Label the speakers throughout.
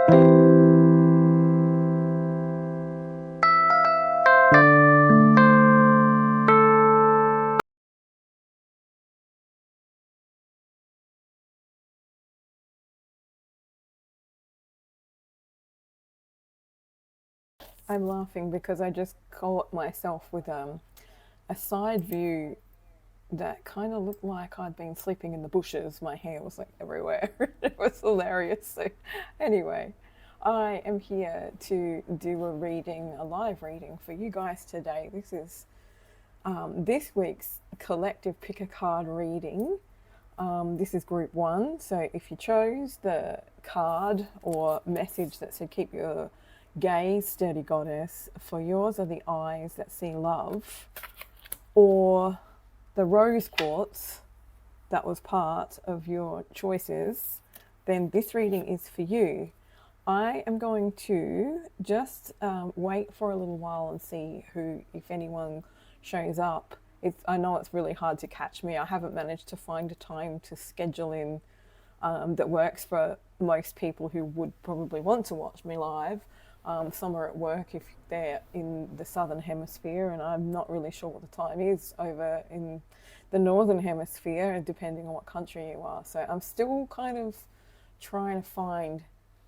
Speaker 1: I'm laughing because I just caught myself with a side view that kind of looked like I'd been sleeping in the bushes. My hair was like everywhere. It was hilarious. So, anyway, I am here to do a reading, a live reading for you guys today. This is this week's collective pick a card reading. This is group one. So, if you chose the card or message that said keep your gaze steady, goddess, for yours are the eyes that see love, or the rose quartz that was part of your choices, then this reading is for you. I am going to just wait for a little while and see who, if anyone, shows up. I know it's really hard to catch me. I haven't managed to find a time to schedule in that works for most people who would probably want to watch me live. Some are at work if they're in the southern hemisphere, and I'm not really sure what the time is over in the northern hemisphere, depending on what country you are. So I'm still kind of trying to find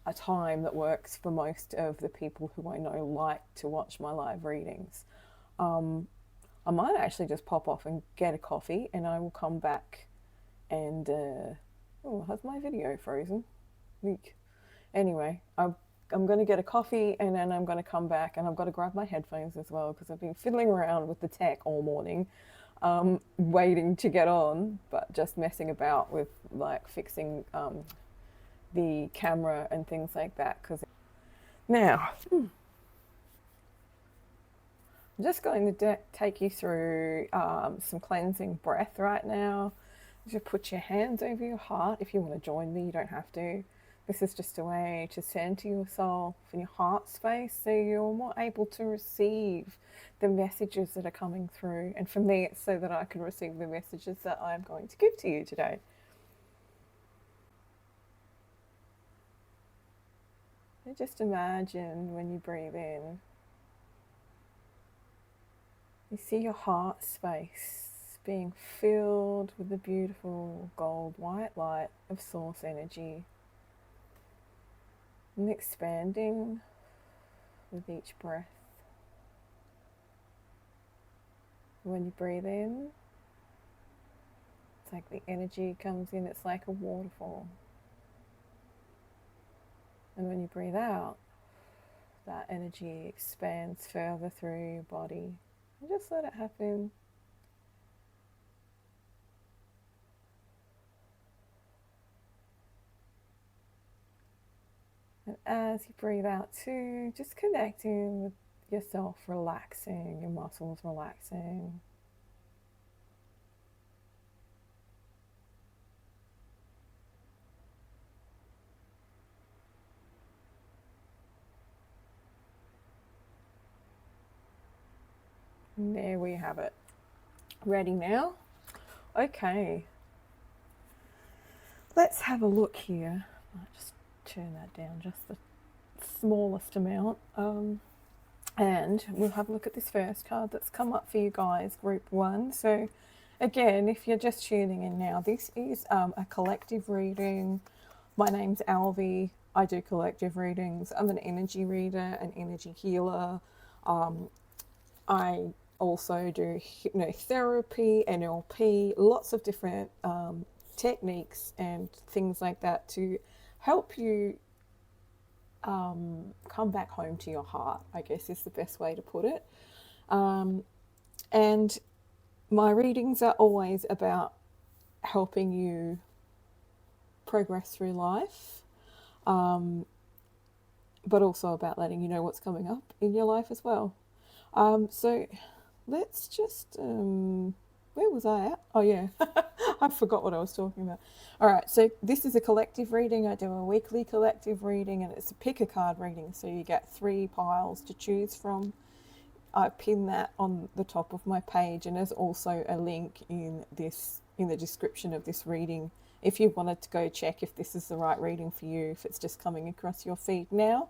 Speaker 1: a time that works for most of the people who I know like to watch my live readings. I might actually just pop off and get a coffee, and I will come back and oh, has my video frozen? Weak. Anyway, I'm going to get a coffee and then I'm going to come back, and I've got to grab my headphones as well because I've been fiddling around with the tech all morning, waiting to get on, but just messing about with like fixing the camera and things like that. Because now, I'm just going to take you through some cleansing breath right now. Just put your hands over your heart. If you want to join me, you don't have to. This is just a way to center yourself in your heart space so you're more able to receive the messages that are coming through. And for me, it's so that I can receive the messages that I'm going to give to you today. And just imagine when you breathe in, you see your heart space being filled with the beautiful gold white light of source energy, and expanding with each breath. When you breathe in, it's like the energy comes in, it's like a waterfall. And when you breathe out, that energy expands further through your body. And just let it happen. And as you breathe out too, just connecting with yourself, relaxing, your muscles relaxing. And there we have it. Ready now? Okay. Let's have a look here. I'll just turn that down just the smallest amount. And we'll have a look at this first card that's come up for you guys, group one. So again, if you're just tuning in now, this is a collective reading. My name's Alvie. I do collective readings. I'm an energy reader, an energy healer. I also do hypnotherapy, NLP, lots of different techniques and things like that to help you come back home to your heart, I guess is the best way to put it. And my readings are always about helping you progress through life, but also about letting you know what's coming up in your life as well. So let's just, where was I at? Oh yeah, I forgot what I was talking about. All right, so this is a collective reading. I do a weekly collective reading, and it's a pick a card reading. So you get 3 piles to choose from. I pin that on the top of my page, and there's also a link in the description of this reading if you wanted to go check if this is the right reading for you, if it's just coming across your feed now.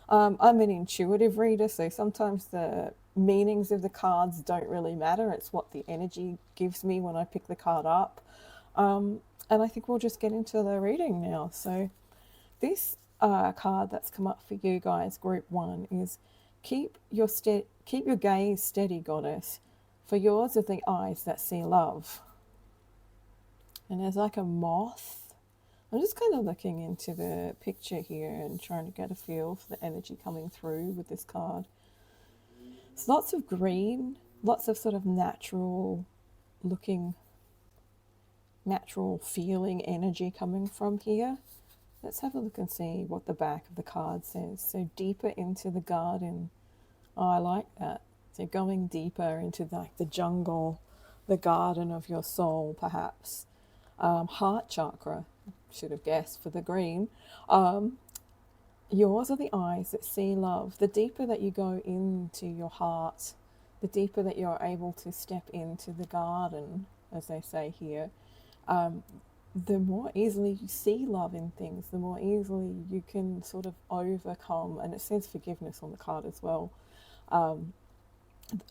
Speaker 1: I'm an intuitive reader, so sometimes the meanings of the cards don't really matter. It's what the energy gives me when I pick the card up. And I think we'll just get into the reading now. So this card that's come up for you guys, group one, is keep your gaze steady, goddess, for yours are the eyes that see love. And there's like a moth. I'm just kind of looking into the picture here and trying to get a feel for the energy coming through with this card. It's lots of green, lots of sort of natural looking, natural feeling energy coming from here. Let's have a look and see what the back of the card says. So deeper into the garden. Oh, I like that. So going deeper into like the jungle, the garden of your soul, perhaps. Heart chakra, should have guessed for the green. Yours are the eyes that see love. The deeper that you go into your heart, the deeper that you're able to step into the garden, as they say here, the more easily you see love in things, the more easily you can sort of overcome, and it says forgiveness on the card as well,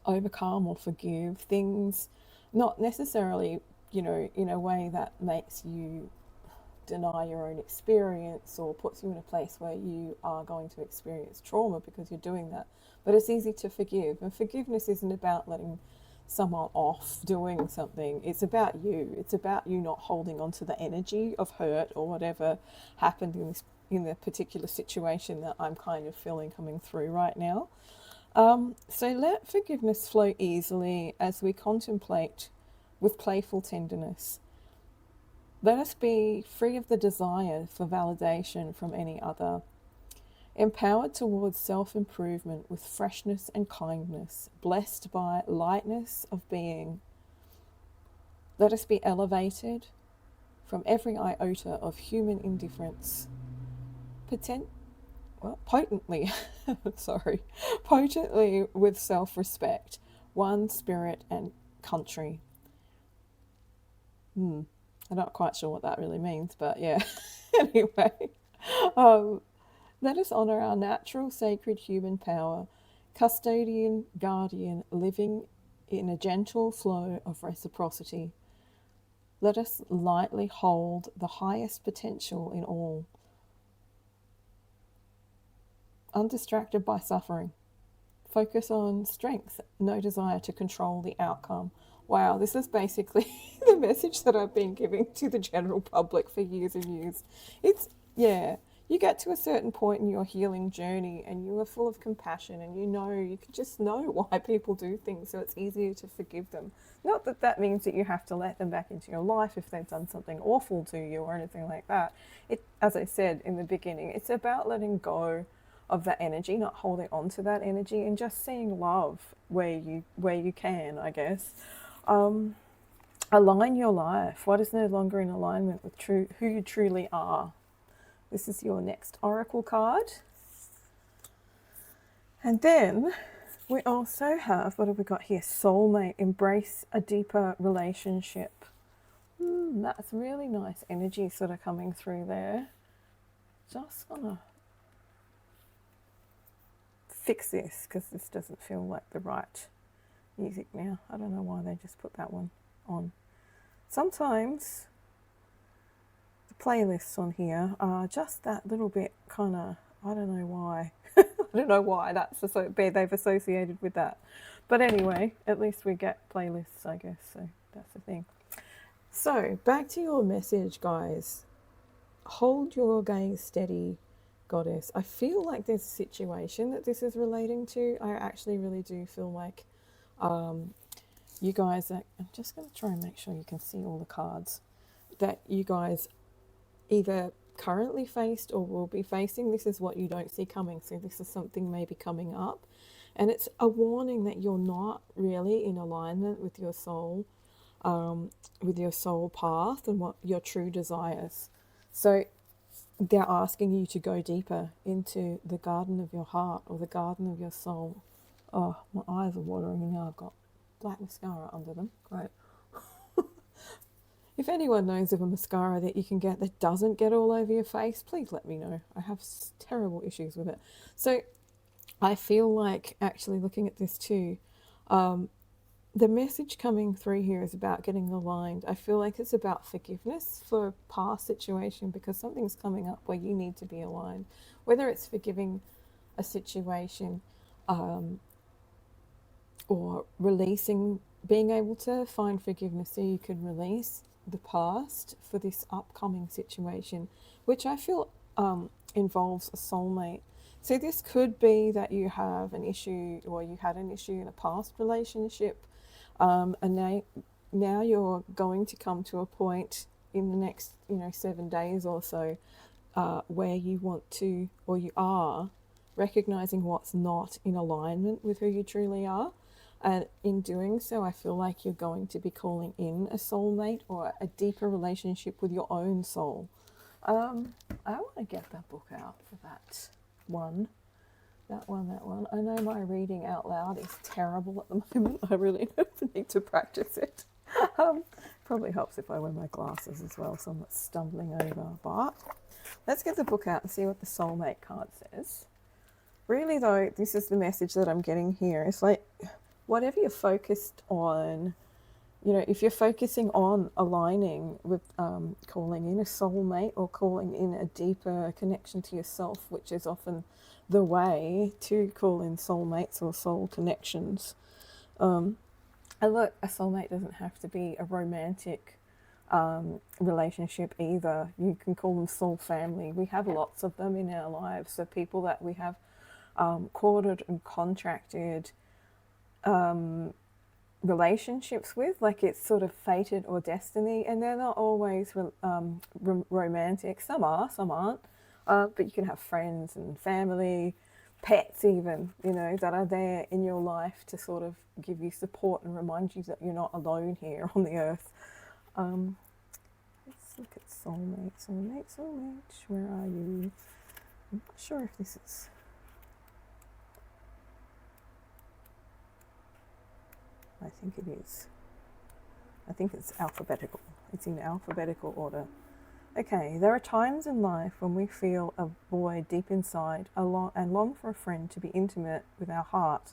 Speaker 1: overcome or forgive things, not necessarily, you know, in a way that makes you deny your own experience or puts you in a place where you are going to experience trauma because you're doing that. But it's easy to forgive, and forgiveness isn't about letting someone off doing something. It's about you. It's about you not holding on to the energy of hurt or whatever happened in the particular situation that I'm kind of feeling coming through right now. So let forgiveness flow easily as we contemplate with playful tenderness. Let us be free of the desire for validation from any other, empowered towards self-improvement with freshness and kindness, blessed by lightness of being. Let us be elevated from every iota of human indifference, potently, potently with self-respect, one spirit and country. I'm not quite sure what that really means, but yeah. Anyway, let us honour our natural sacred human power, custodian, guardian, living in a gentle flow of reciprocity. Let us lightly hold the highest potential in all, undistracted by suffering. Focus on strength, no desire to control the outcome. Wow, this is basically the message that I've been giving to the general public for years and years. It's, yeah, you get to a certain point in your healing journey and you are full of compassion and you can just know why people do things, so it's easier to forgive them. Not that that means that you have to let them back into your life if they've done something awful to you or anything like that. As I said in the beginning, it's about letting go of that energy, not holding on to that energy, and just seeing love where you can, I guess. Align your life. What is no longer in alignment with who you truly are? This is your next oracle card. And then we also have, what have we got here? Soulmate, embrace a deeper relationship. That's really nice energy sort of coming through there. Just gonna fix this because this doesn't feel like the right music now. I don't know why they just put that one on. Sometimes the playlists on here are just that little bit kind of, I don't know why. I don't know why they've associated with that. But anyway, at least we get playlists, I guess. So that's the thing. So back to your message, guys. Hold your gaze steady, goddess. I feel like there's a situation that this is relating to. I actually really do feel like you guys I'm just going to try and make sure you can see all the cards that you guys either currently faced or will be facing. This is what you don't see coming. So this is something maybe coming up, and it's a warning that you're not really in alignment with your soul path and what your true desires. So they're asking you to go deeper into the garden of your heart or the garden of your soul. Oh, my eyes are watering and now I've got black mascara under them. Great. If anyone knows of a mascara that you can get that doesn't get all over your face, please let me know. I have terrible issues with it. So I feel like actually looking at this too, um, the message coming through here is about getting aligned. I feel like it's about forgiveness for a past situation because something's coming up where you need to be aligned. Whether it's forgiving a situation, um, or releasing, being able to find forgiveness so you can release the past for this upcoming situation, which I feel involves a soulmate. So this could be that you have an issue or you had an issue in a past relationship, and now you're going to come to a point in the next 7 days or so, where you want to, or you are recognizing what's not in alignment with who you truly are. And in doing so, I feel like you're going to be calling in a soulmate or a deeper relationship with your own soul. I want to get that book out for that one. That one. I know my reading out loud is terrible at the moment. I really need to practice it. Probably helps if I wear my glasses as well, so I'm not stumbling over. But let's get the book out and see what the soulmate card says. Really, though, this is the message that I'm getting here. It's like, whatever you're focused on, if you're focusing on aligning with calling in a soulmate or calling in a deeper connection to yourself, which is often the way to call in soulmates or soul connections. And look, a soulmate doesn't have to be a romantic relationship either. You can call them soul family. We have lots of them in our lives. So people that we have courted and contracted relationships with, like it's sort of fated or destiny, and they're not always romantic. Some are, some aren't. But you can have friends and family, pets even, that are there in your life to sort of give you support and remind you that you're not alone here on the earth. Let's look at soulmate. Where are you? I'm not sure if this is... I think it is. I think it's alphabetical. It's in alphabetical order. Okay, there are times in life when we feel a void deep inside and long for a friend to be intimate with our heart.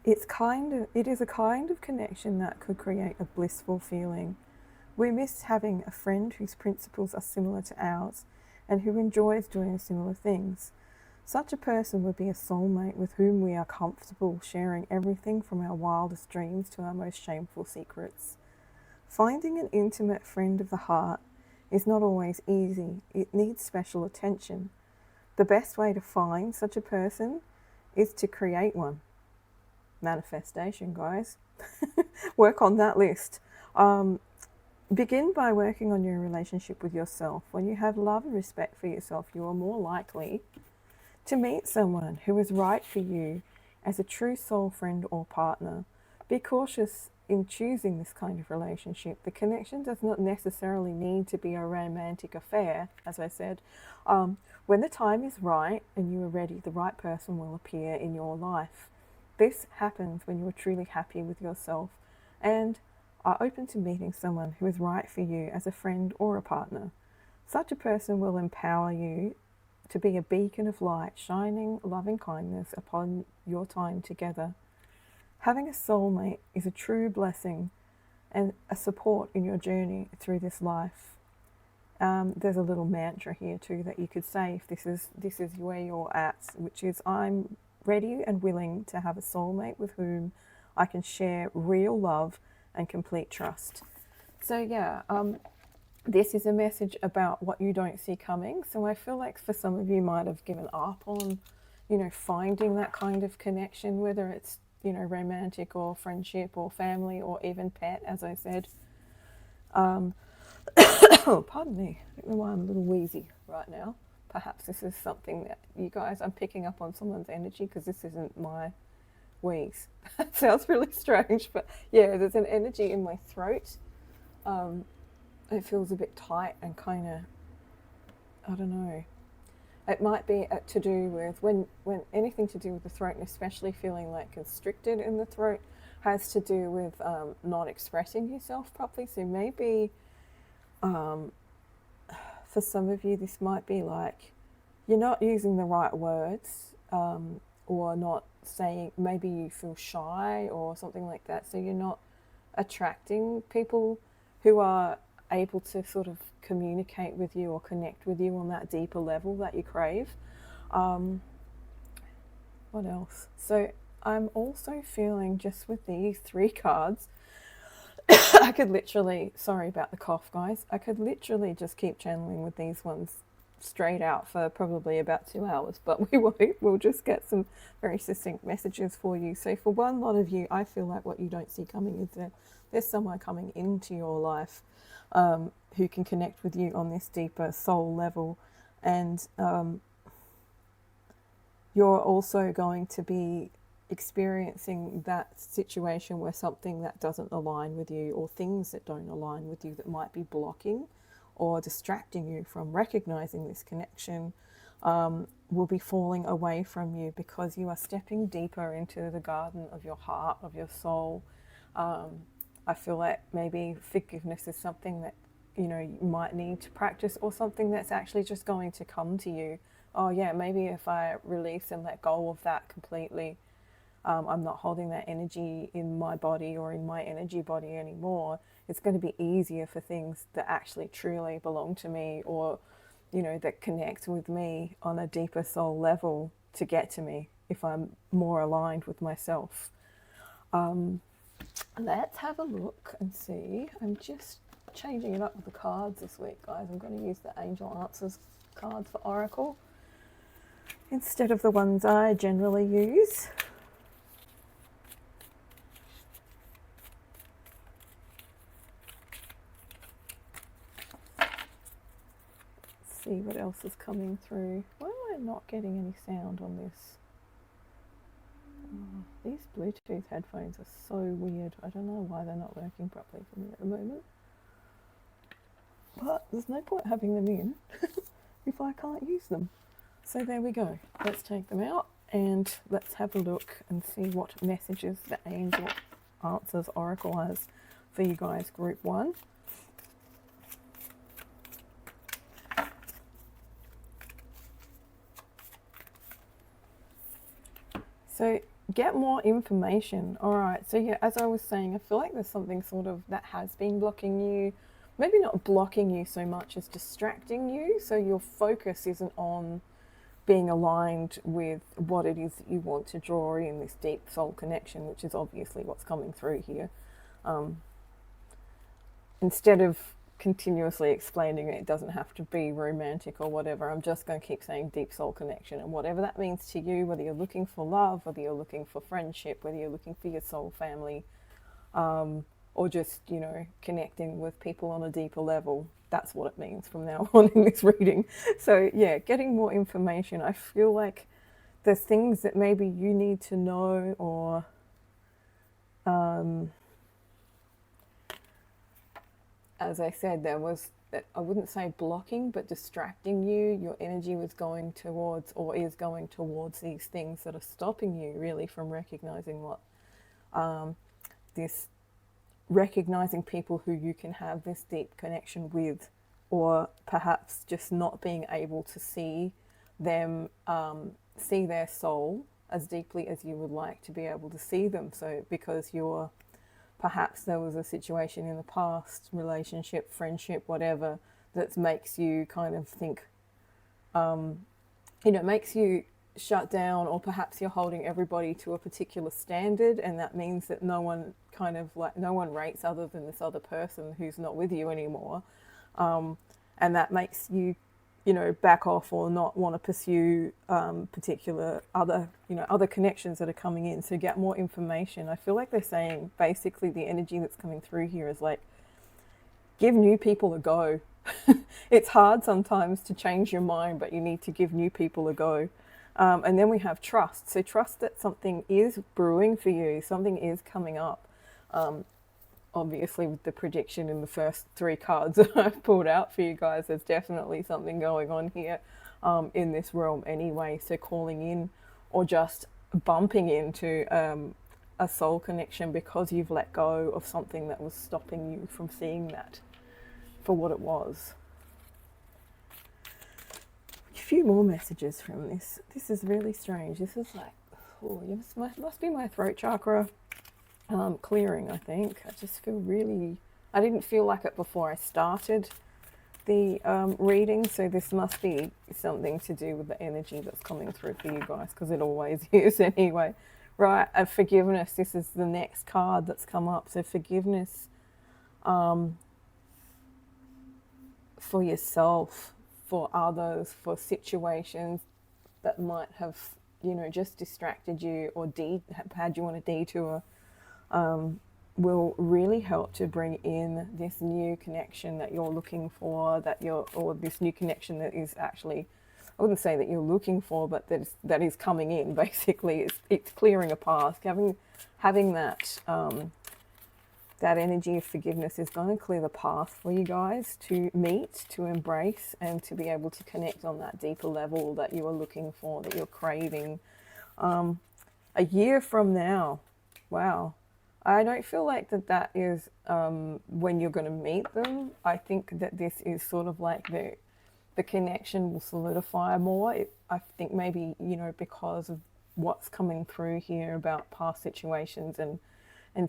Speaker 1: It is a kind of connection that could create a blissful feeling. We miss having a friend whose principles are similar to ours and who enjoys doing similar things. Such a person would be a soulmate with whom we are comfortable sharing everything from our wildest dreams to our most shameful secrets. Finding an intimate friend of the heart is not always easy. It needs special attention. The best way to find such a person is to create one. Manifestation, guys. Work on that list. Begin by working on your relationship with yourself. When you have love and respect for yourself, you are more likely to meet someone who is right for you as a true soul friend or partner. Be cautious in choosing this kind of relationship. The connection does not necessarily need to be a romantic affair, as I said. When the time is right and you are ready, the right person will appear in your life. This happens when you are truly happy with yourself and are open to meeting someone who is right for you as a friend or a partner. Such a person will empower you to be a beacon of light, shining loving kindness upon your time together. Having a soulmate is a true blessing and a support in your journey through this life. There's a little mantra here too that you could say if this is where you're at, which is, I'm ready and willing to have a soulmate with whom I can share real love and complete trust. So yeah, this is a message about what you don't see coming. So I feel like for some of you might have given up on, finding that kind of connection, whether it's, romantic or friendship or family or even pet, as I said. Oh, pardon me. I don't know why I'm a little wheezy right now. Perhaps this is something that you guys, I'm picking up on someone's energy because this isn't my wheeze. That sounds really strange, but yeah, there's an energy in my throat. It feels a bit tight and kind of, I don't know. It might be to do with when anything to do with the throat, and especially feeling like constricted in the throat. has to do with not expressing yourself properly. So maybe for some of you, this might be like you're not using the right words, or not saying, maybe you feel shy or something like that. So you're not attracting people who are able to sort of communicate with you or connect with you on that deeper level that you crave. What else? So I'm also feeling, just with these 3 cards, I could literally, sorry about the cough, guys, I could literally just keep channeling with these ones straight out for probably about 2 hours, but we won't. We'll just get some very succinct messages for you. So for one lot of you, I feel like what you don't see coming is that there's someone coming into your life who can connect with you on this deeper soul level, and you're also going to be experiencing that situation where something that doesn't align with you, or things that don't align with you that might be blocking or distracting you from recognizing this connection, will be falling away from you, because you are stepping deeper into the garden of your heart, of your soul. I feel like maybe forgiveness is something that you might need to practice, or something that's actually just going to come to you. Oh yeah, maybe if I release and let go of that completely, I'm not holding that energy in my body or in my energy body anymore. It's going to be easier for things that actually truly belong to me, or that connect with me on a deeper soul level, to get to me if I'm more aligned with myself. Let's have a look and see. I'm just changing it up with the cards this week, guys. I'm going to use the Angel Answers cards for Oracle instead of the ones I generally use. Let's see what else is coming through. Why am I not getting any sound on this? Oh, these Bluetooth headphones are so weird. I don't know why they're not working properly for me at the moment. But there's no point having them in if I can't use them. So there we go. Let's take them out and let's have a look and see what messages the Angel Answers Oracle has for you guys, Group 1. So get more information. All right. So yeah, as I was saying, I feel like there's something sort of that has been blocking you. Maybe not blocking you so much as distracting you. So your focus isn't on being aligned with what it is that you want to draw in this deep soul connection, which is obviously what's coming through here. Instead of continuously explaining it doesn't have to be romantic or whatever, I'm just going to keep saying deep soul connection, and whatever that means to you, whether you're looking for love, whether you're looking for friendship, whether you're looking for your soul family, or just connecting with people on a deeper level, that's what it means from now on in this reading. So yeah, getting more information. I feel like there's things that maybe you need to know, or as I said, there was, I wouldn't say blocking, but distracting you. Your energy was going towards, or is going towards, these things that are stopping you really from recognizing what recognizing people who you can have this deep connection with, or perhaps just not being able to see them, see their soul as deeply as you would like to be able to see them. So because perhaps there was a situation in the past, relationship, friendship, whatever, that makes you kind of think, makes you shut down, or perhaps you're holding everybody to a particular standard, and that means that no one rates other than this other person who's not with you anymore. And that makes you, back off or not want to pursue particular other connections that are coming in. So get more information. I feel like they're saying basically the energy that's coming through here is like, give new people a go. It's hard sometimes to change your mind, but you need to give new people a go. And then we have trust. So trust that something is brewing for you, something is coming up. Obviously, with the prediction in the first 3 cards that I've pulled out for you guys, there's definitely something going on here in this realm anyway. So calling in, or just bumping into a soul connection because you've let go of something that was stopping you from seeing that for what it was. A few more messages from this. This is really strange. This is like, oh, it must be my throat chakra clearing, I think. I just feel really, I didn't feel like it before I started the reading, so this must be something to do with the energy that's coming through for you guys, because it always is anyway. Right, forgiveness. This is the next card that's come up. So forgiveness for yourself, for others, for situations that might have, you know, just distracted you or had you on a detour, will really help to bring in this new connection that you're looking for, or this new connection that is actually, I wouldn't say that you're looking for, but that is coming in. Basically, it's clearing a path. Having that that energy of forgiveness is going to clear the path for you guys to meet, to embrace, and to be able to connect on that deeper level that you are looking for, that you're craving. A year from now, wow. I don't feel like that is when you're going to meet them. I think that this is sort of like the connection will solidify more. I think maybe, you know, because of what's coming through here about past situations and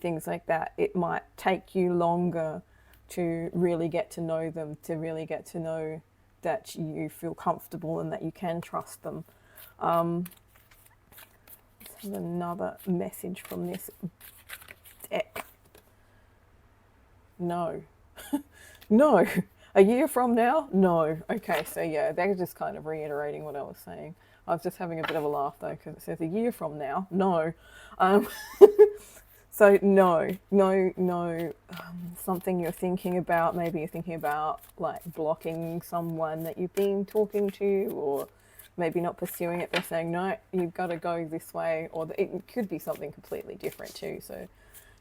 Speaker 1: things like that, it might take you longer to really get to know them, to really get to know that you feel comfortable and that you can trust them. Let's have another message from this deck. No. No. A year from now? No. Okay, so yeah, they're just kind of reiterating what I was saying. I was just having a bit of a laugh though, because it says a year from now. No. So no, something you're thinking about. Maybe you're thinking about like blocking someone that you've been talking to, or maybe not pursuing it. They're saying, no, you've got to go this way, or it could be something completely different too. So,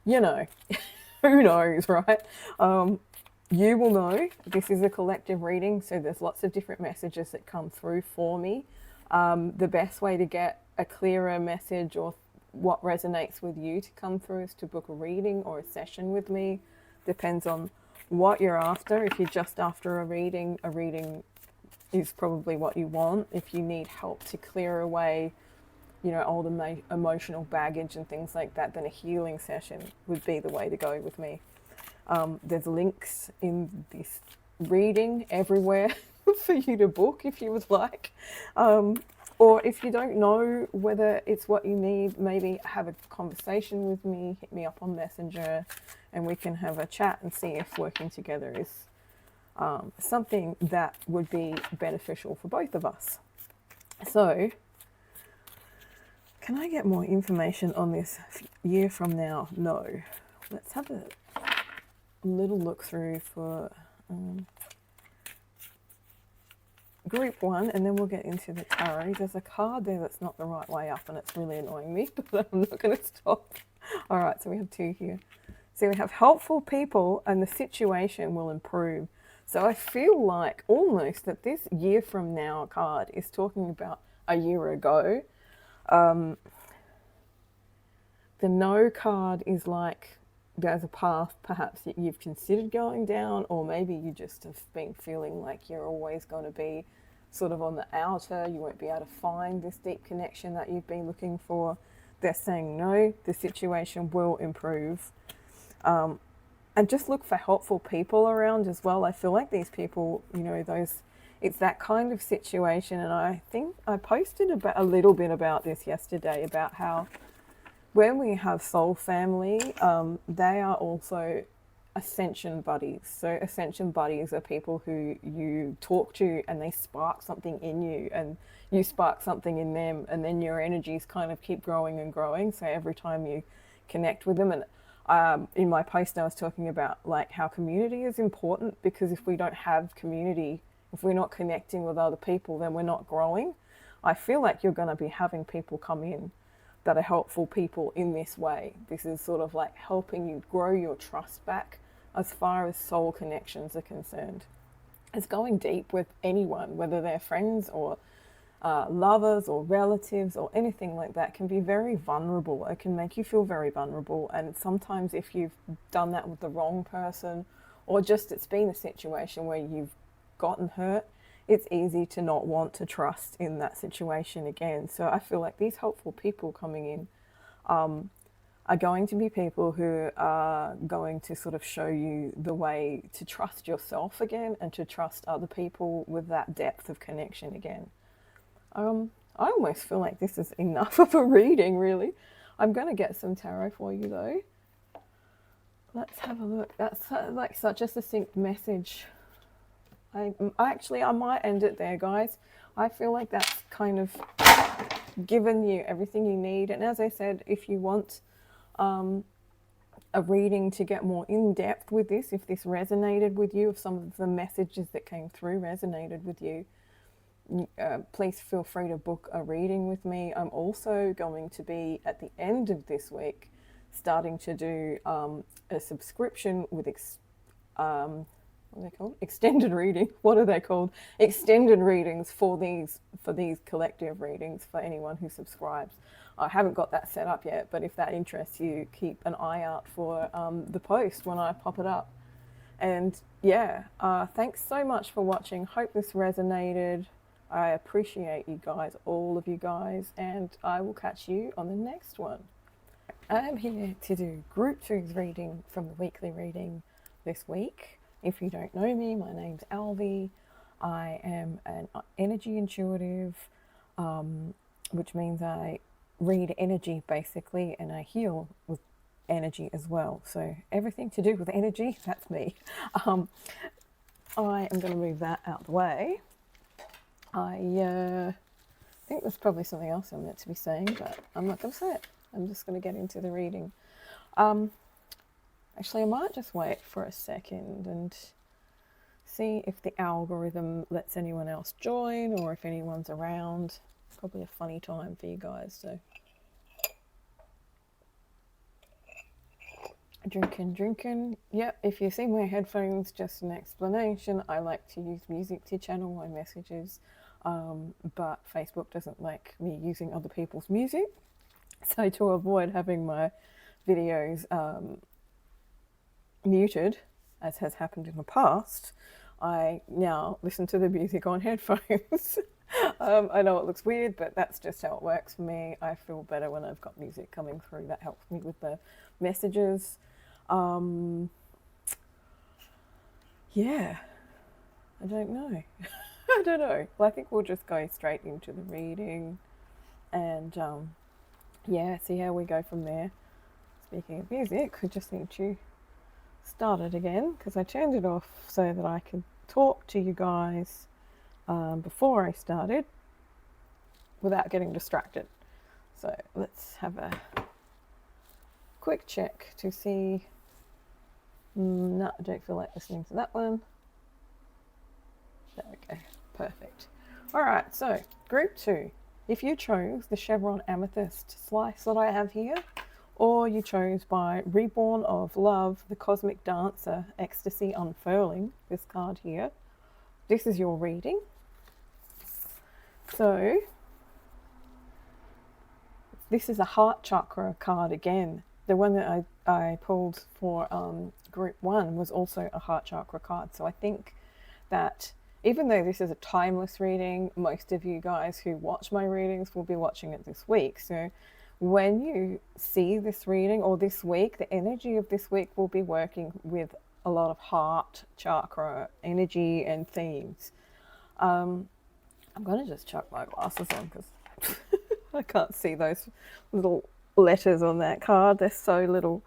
Speaker 1: you know, who knows, right? You will know. This is a collective reading, so there's lots of different messages that come through for me. The best way to get a clearer message or what resonates with you to come through is to book a reading or a session with me. Depends on what you're after. If you're just after a reading is probably what you want. If you need help to clear away, you know, old emotional baggage and things like that, then a healing session would be the way to go with me. There's links in this reading everywhere for you to book if you would like. Or if you don't know whether it's what you need, maybe have a conversation with me, hit me up on Messenger, and we can have a chat and see if working together is something that would be beneficial for both of us. So, can I get more information on this year from now? No. Let's have a little look through for group one, and then we'll get into the tarot. There's a card there that's not the right way up, and it's really annoying me, but I'm not going to stop. All right, so we have two here. So we have helpful people, and the situation will improve. So I feel like almost that this year from now card is talking about a year ago. The no card is like there's a path perhaps that you've considered going down, or maybe you just have been feeling like you're always going to be sort of on the outer, you won't be able to find this deep connection that you've been looking for. They're saying no, the situation will improve. And just look for helpful people around as well. I feel like these people, you know, it's that kind of situation, and I think I posted a little bit about this yesterday, about how when we have soul family, they are also ascension buddies. So ascension buddies are people who you talk to and they spark something in you, and you spark something in them, and then your energies kind of keep growing and growing. So every time you connect with them, and in my post I was talking about like how community is important, because if we don't have community, if we're not connecting with other people, then we're not growing. I feel like you're going to be having people come in that are helpful people in this way. This is sort of like helping you grow your trust back as far as soul connections are concerned. It's going deep with anyone, whether they're friends or lovers or relatives or anything like that can be very vulnerable. It can make you feel very vulnerable. And sometimes, if you've done that with the wrong person, or just it's been a situation where you've gotten hurt, it's easy to not want to trust in that situation again. So I feel like these helpful people coming in are going to be people who are going to sort of show you the way to trust yourself again and to trust other people with that depth of connection again. I almost feel like this is enough of a reading, really. I'm going to get some tarot for you, though. Let's have a look. That's like such a succinct message. I might end it there, guys. I feel like that's kind of given you everything you need. And as I said, if you want a reading to get more in depth with this, if this resonated with you, if some of the messages that came through resonated with you, please feel free to book a reading with me. I'm also going to be at the end of this week starting to do a subscription with what are they called? Extended reading. What are they called? Extended readings for these collective readings for anyone who subscribes. I haven't got that set up yet, but if that interests you, keep an eye out for the post when I pop it up. And yeah, thanks so much for watching. Hope this resonated. I appreciate you guys, all of you guys, and I will catch you on the next one. I'm here to do group 2's reading from the weekly reading this week. If you don't know me, my name's Alvie. I am an energy intuitive, which means I read energy basically, and I heal with energy as well. So everything to do with energy, that's me. I am going to move that out of the way. I think there's probably something else I'm meant to be saying, but I'm not going to say it. I'm just going to get into the reading. Actually, I might just wait for a second and see if the algorithm lets anyone else join or if anyone's around. Probably a funny time for you guys, so. Drinking. Yep, if you see my headphones, just an explanation. I like to use music to channel my messages, but Facebook doesn't like me using other people's music. So to avoid having my videos muted, as has happened in the past, I now listen to the music on headphones. I know it looks weird, but that's just how it works for me. I feel better when I've got music coming through. That helps me with the messages. Yeah, I don't know. I don't know. Well, I think we'll just go straight into the reading and yeah, see how we go from there. Speaking of music, I just need to start it again because I turned it off so that I could talk to you guys before I started without getting distracted. So let's have a quick check to see. No, I don't feel like listening to that one. There we go. Perfect. All right, so group 2. If you chose the chevron amethyst slice that I have here, or you chose by Reborn of Love, the Cosmic Dancer, Ecstasy Unfurling, this card here, this is your reading. So this is a heart chakra card again. The one that I pulled for group 1 was also a heart chakra card. So I think that even though this is a timeless reading, most of you guys who watch my readings will be watching it this week. So when you see this reading, or this week, the energy of this week will be working with a lot of heart chakra energy and themes. I'm going to just chuck my glasses on because I can't see those little letters on that card. They're so little.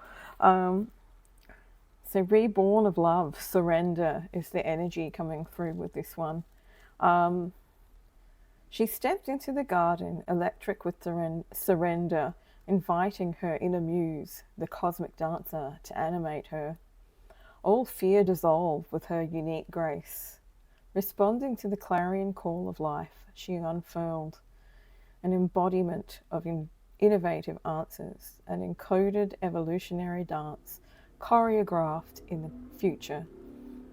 Speaker 1: So Reborn of Love, surrender is the energy coming through with this one. She stepped into the garden, electric with surrender, inviting her inner muse, the cosmic dancer, to animate her. All fear dissolved with her unique grace. Responding to the clarion call of life, she unfurled an embodiment of innovative answers, an encoded evolutionary dance, choreographed in the future,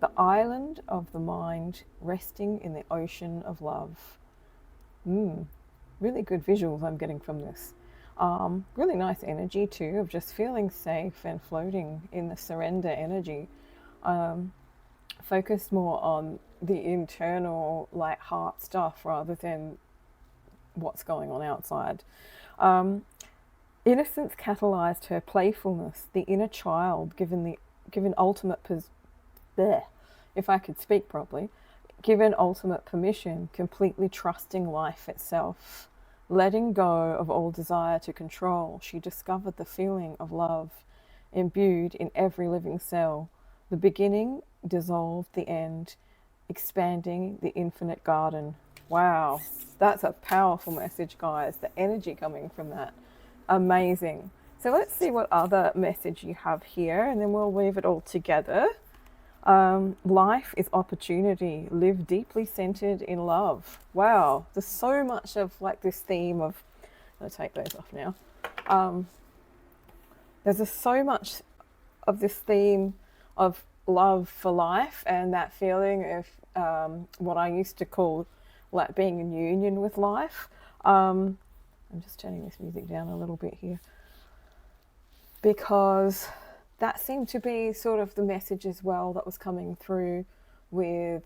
Speaker 1: the island of the mind resting in the ocean of love. Really good visuals I'm getting from this. Really nice energy too, of just feeling safe and floating in the surrender energy. Focus more on the internal, like heart stuff, rather than what's going on outside. Innocence catalyzed her playfulness, the inner child given ultimate there, if I could speak properly, given ultimate permission, completely trusting life itself. Letting go of all desire to control, she discovered the feeling of love imbued in every living cell. The beginning dissolved the end, expanding the infinite garden. Wow, that's a powerful message, guys. The energy coming from that. Amazing. So let's see what other message you have here, and then we'll weave it all together. Life is opportunity. Live deeply centered in love. Wow, there's so much of like this theme of. I'm gonna take those off now. There's just so much of this theme of love for life, and that feeling of what I used to call like being in union with life. I'm just turning this music down a little bit here, because that seemed to be sort of the message as well that was coming through with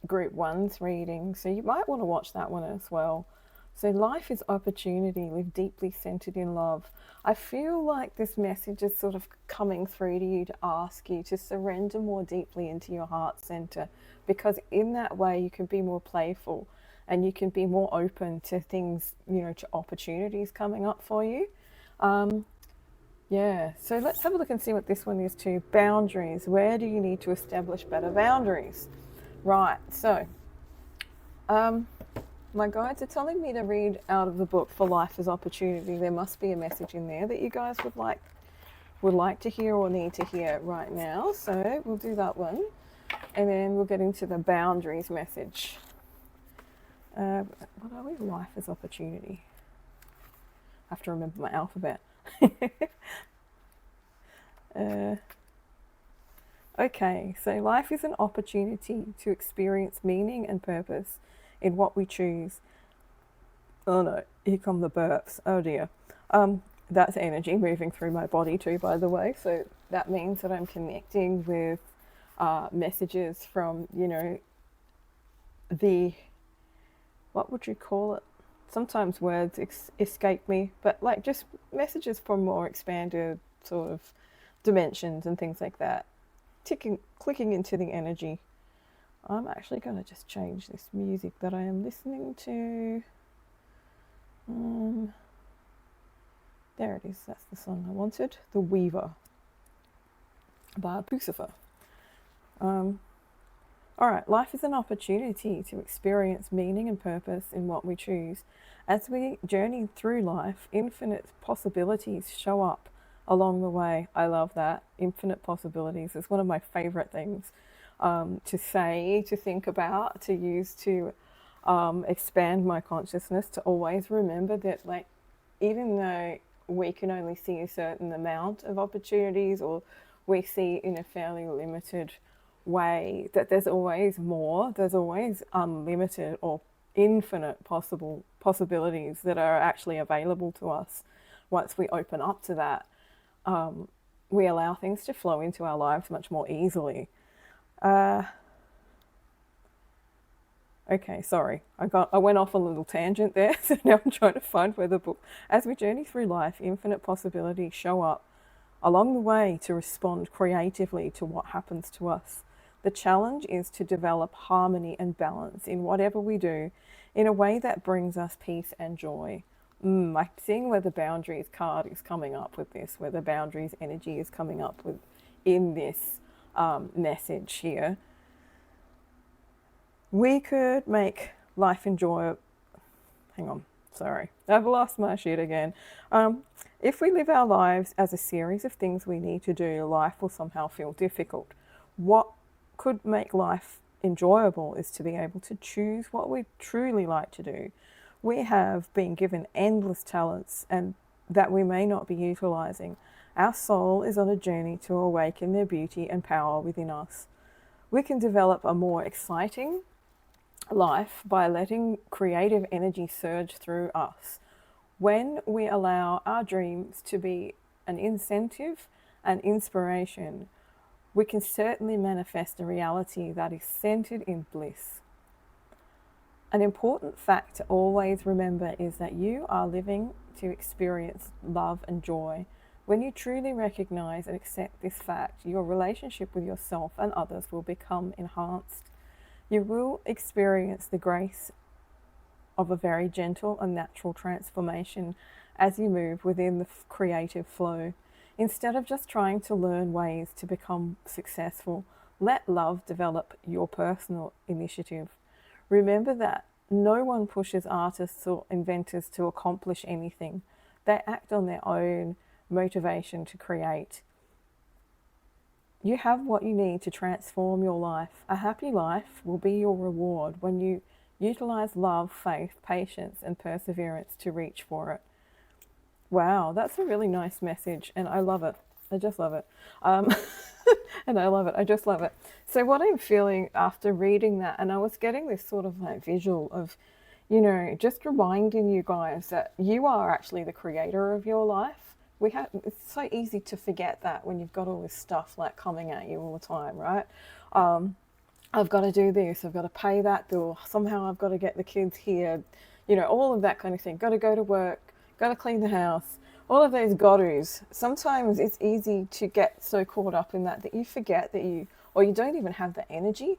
Speaker 1: group one's reading. So you might want to watch that one as well. So life is opportunity, live deeply centered in love. I feel like this message is sort of coming through to you to ask you to surrender more deeply into your heart center, because in that way you can be more playful and you can be more open to things, you know, to opportunities coming up for you. Yeah, so let's have a look and see what this one is too. Boundaries. Where do you need to establish better boundaries? Right, so my guides are telling me to read out of the book For Life is Opportunity. There must be a message in there that you guys would like to hear or need to hear right now. So we'll do that one, and then we'll get into the boundaries message. What are we? Life is opportunity. I have to remember my alphabet. Okay, so life is an opportunity to experience meaning and purpose in what we choose. Oh no, here come the burps. Oh dear. That's energy moving through my body too, by the way. So that means that I'm connecting with messages from, you know, what would you call it? Sometimes words escape me, but like just messages from more expanded sort of dimensions and things like that. Clicking into the energy. I'm actually going to just change this music that I am listening to. There it is. That's the song I wanted. The Weaver by Lucifer. All right, life is an opportunity to experience meaning and purpose in what we choose. As we journey through life, infinite possibilities show up along the way. I love that. Infinite possibilities is one of my favorite things to say, to think about, to use to expand my consciousness, to always remember that, like, even though we can only see a certain amount of opportunities, or we see in a fairly limited way, that there's always more, there's always unlimited or infinite possibilities that are actually available to us. Once we open up to that, we allow things to flow into our lives much more easily. Okay, sorry, I went off a little tangent there. So now I'm trying to find where the book. As we journey through life, infinite possibilities show up along the way to respond creatively to what happens to us. The challenge is to develop harmony and balance in whatever we do in a way that brings us peace and joy. I'm seeing where the boundaries card is coming up with this, where the boundaries energy is coming up with in this message here. We could make life enjoyable. Hang on, sorry, I've lost my shit again. If we live our lives as a series of things we need to do, life will somehow feel difficult. What could make life enjoyable is to be able to choose what we truly like to do. We have been given endless talents and that we may not be utilizing. Our soul is on a journey to awaken their beauty and power within us. We can develop a more exciting life by letting creative energy surge through us. When we allow our dreams to be an incentive and inspiration, we can certainly manifest a reality that is centered in bliss. An important fact to always remember is that you are living to experience love and joy. When you truly recognize and accept this fact, your relationship with yourself and others will become enhanced. You will experience the grace of a very gentle and natural transformation as you move within the creative flow. Instead of just trying to learn ways to become successful, let love develop your personal initiative. Remember that no one pushes artists or inventors to accomplish anything. They act on their own motivation to create. You have what you need to transform your life. A happy life will be your reward when you utilize love, faith, patience, and perseverance to reach for it. Wow, that's a really nice message, and I love it. I just love it. And I love it. I just love it. So, what I'm feeling after reading that, and I was getting this sort of like visual of, just reminding you guys that you are actually the creator of your life. It's so easy to forget that when you've got all this stuff like coming at you all the time, right? I've got to do this, I've got to pay that bill, somehow I've got to get the kids here, all of that kind of thing. Got to go to work, got to clean the house, all of those got-tos. Sometimes it's easy to get so caught up in that you forget or you don't even have the energy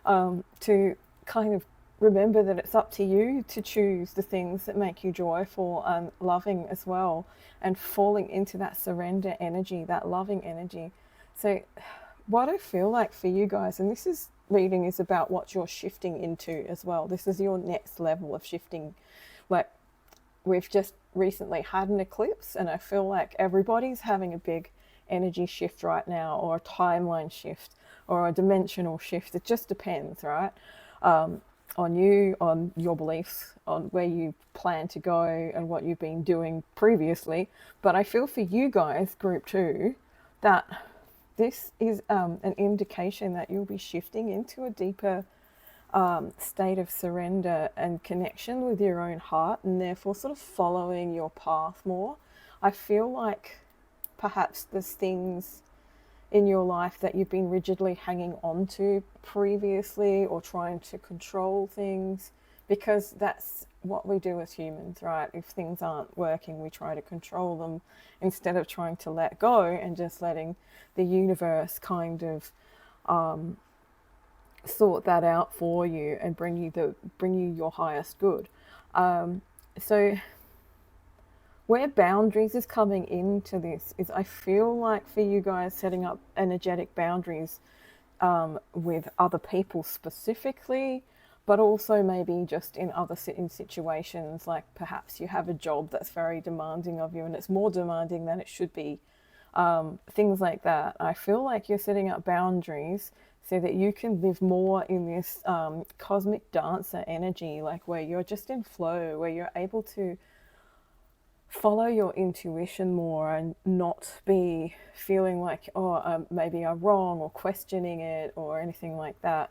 Speaker 1: to kind of remember that it's up to you to choose the things that make you joyful and loving as well, and falling into that surrender energy, that loving energy. So what I feel like for you guys, and reading is about what you're shifting into as well. This is your next level of shifting. Like, we've just recently had an eclipse, and I feel like everybody's having a big energy shift right now, or a timeline shift, or a dimensional shift. It just depends, right? On you, on your beliefs, on where you plan to go and what you've been doing previously. But I feel for you guys, group 2, that this is an indication that you'll be shifting into a deeper state of surrender and connection with your own heart, and therefore sort of following your path more. I feel like perhaps there's things in your life that you've been rigidly hanging on to previously, or trying to control things, because that's what we do as humans, right? If things aren't working, we try to control them instead of trying to let go and just letting the universe kind of sort that out for you and bring you your highest good. So where boundaries is coming into this is, I feel like for you guys, setting up energetic boundaries with other people specifically, but also maybe just in situations, like perhaps you have a job that's very demanding of you, and it's more demanding than it should be. Things like that. I feel like you're setting up boundaries so that you can live more in this cosmic dancer energy, like where you're just in flow, where you're able to follow your intuition more and not be feeling like, maybe I'm wrong, or questioning it or anything like that.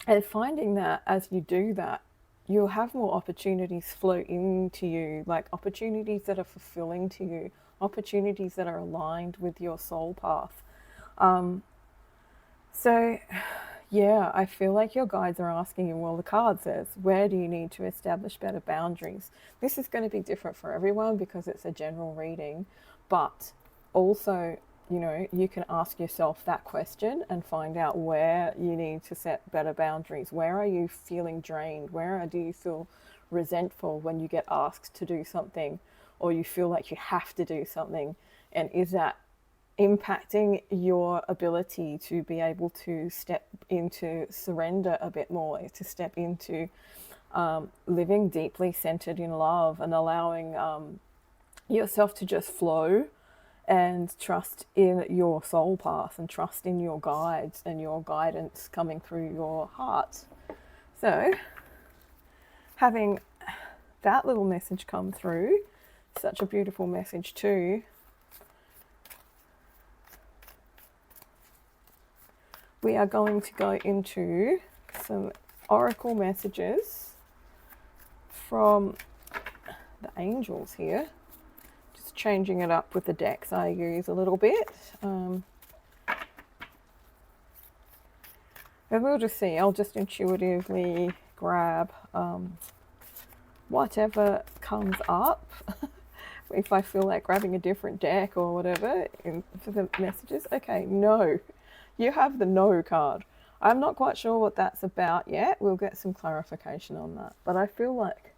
Speaker 1: And finding that as you do that, you'll have more opportunities flow into you, like opportunities that are fulfilling to you, opportunities that are aligned with your soul path. So yeah, I feel like your guides are asking you, well, the card says, where do you need to establish better boundaries? This is going to be different for everyone because it's a general reading, but also, you can ask yourself that question and find out where you need to set better boundaries. Where are you feeling drained? Where do you feel resentful when you get asked to do something, or you feel like you have to do something? And is that impacting your ability to be able to step into surrender a bit more, to step into living deeply centered in love, and allowing yourself to just flow and trust in your soul path, and trust in your guides and your guidance coming through your heart. So having that little message come through, such a beautiful message too, we are going to go into some oracle messages from the angels here. Just changing it up with the decks I use a little bit. And we'll just see. I'll just intuitively grab whatever comes up. If I feel like grabbing a different deck or whatever for the messages. Okay, no. You have the no card. I'm not quite sure what that's about yet. We'll get some clarification on that. But I feel like,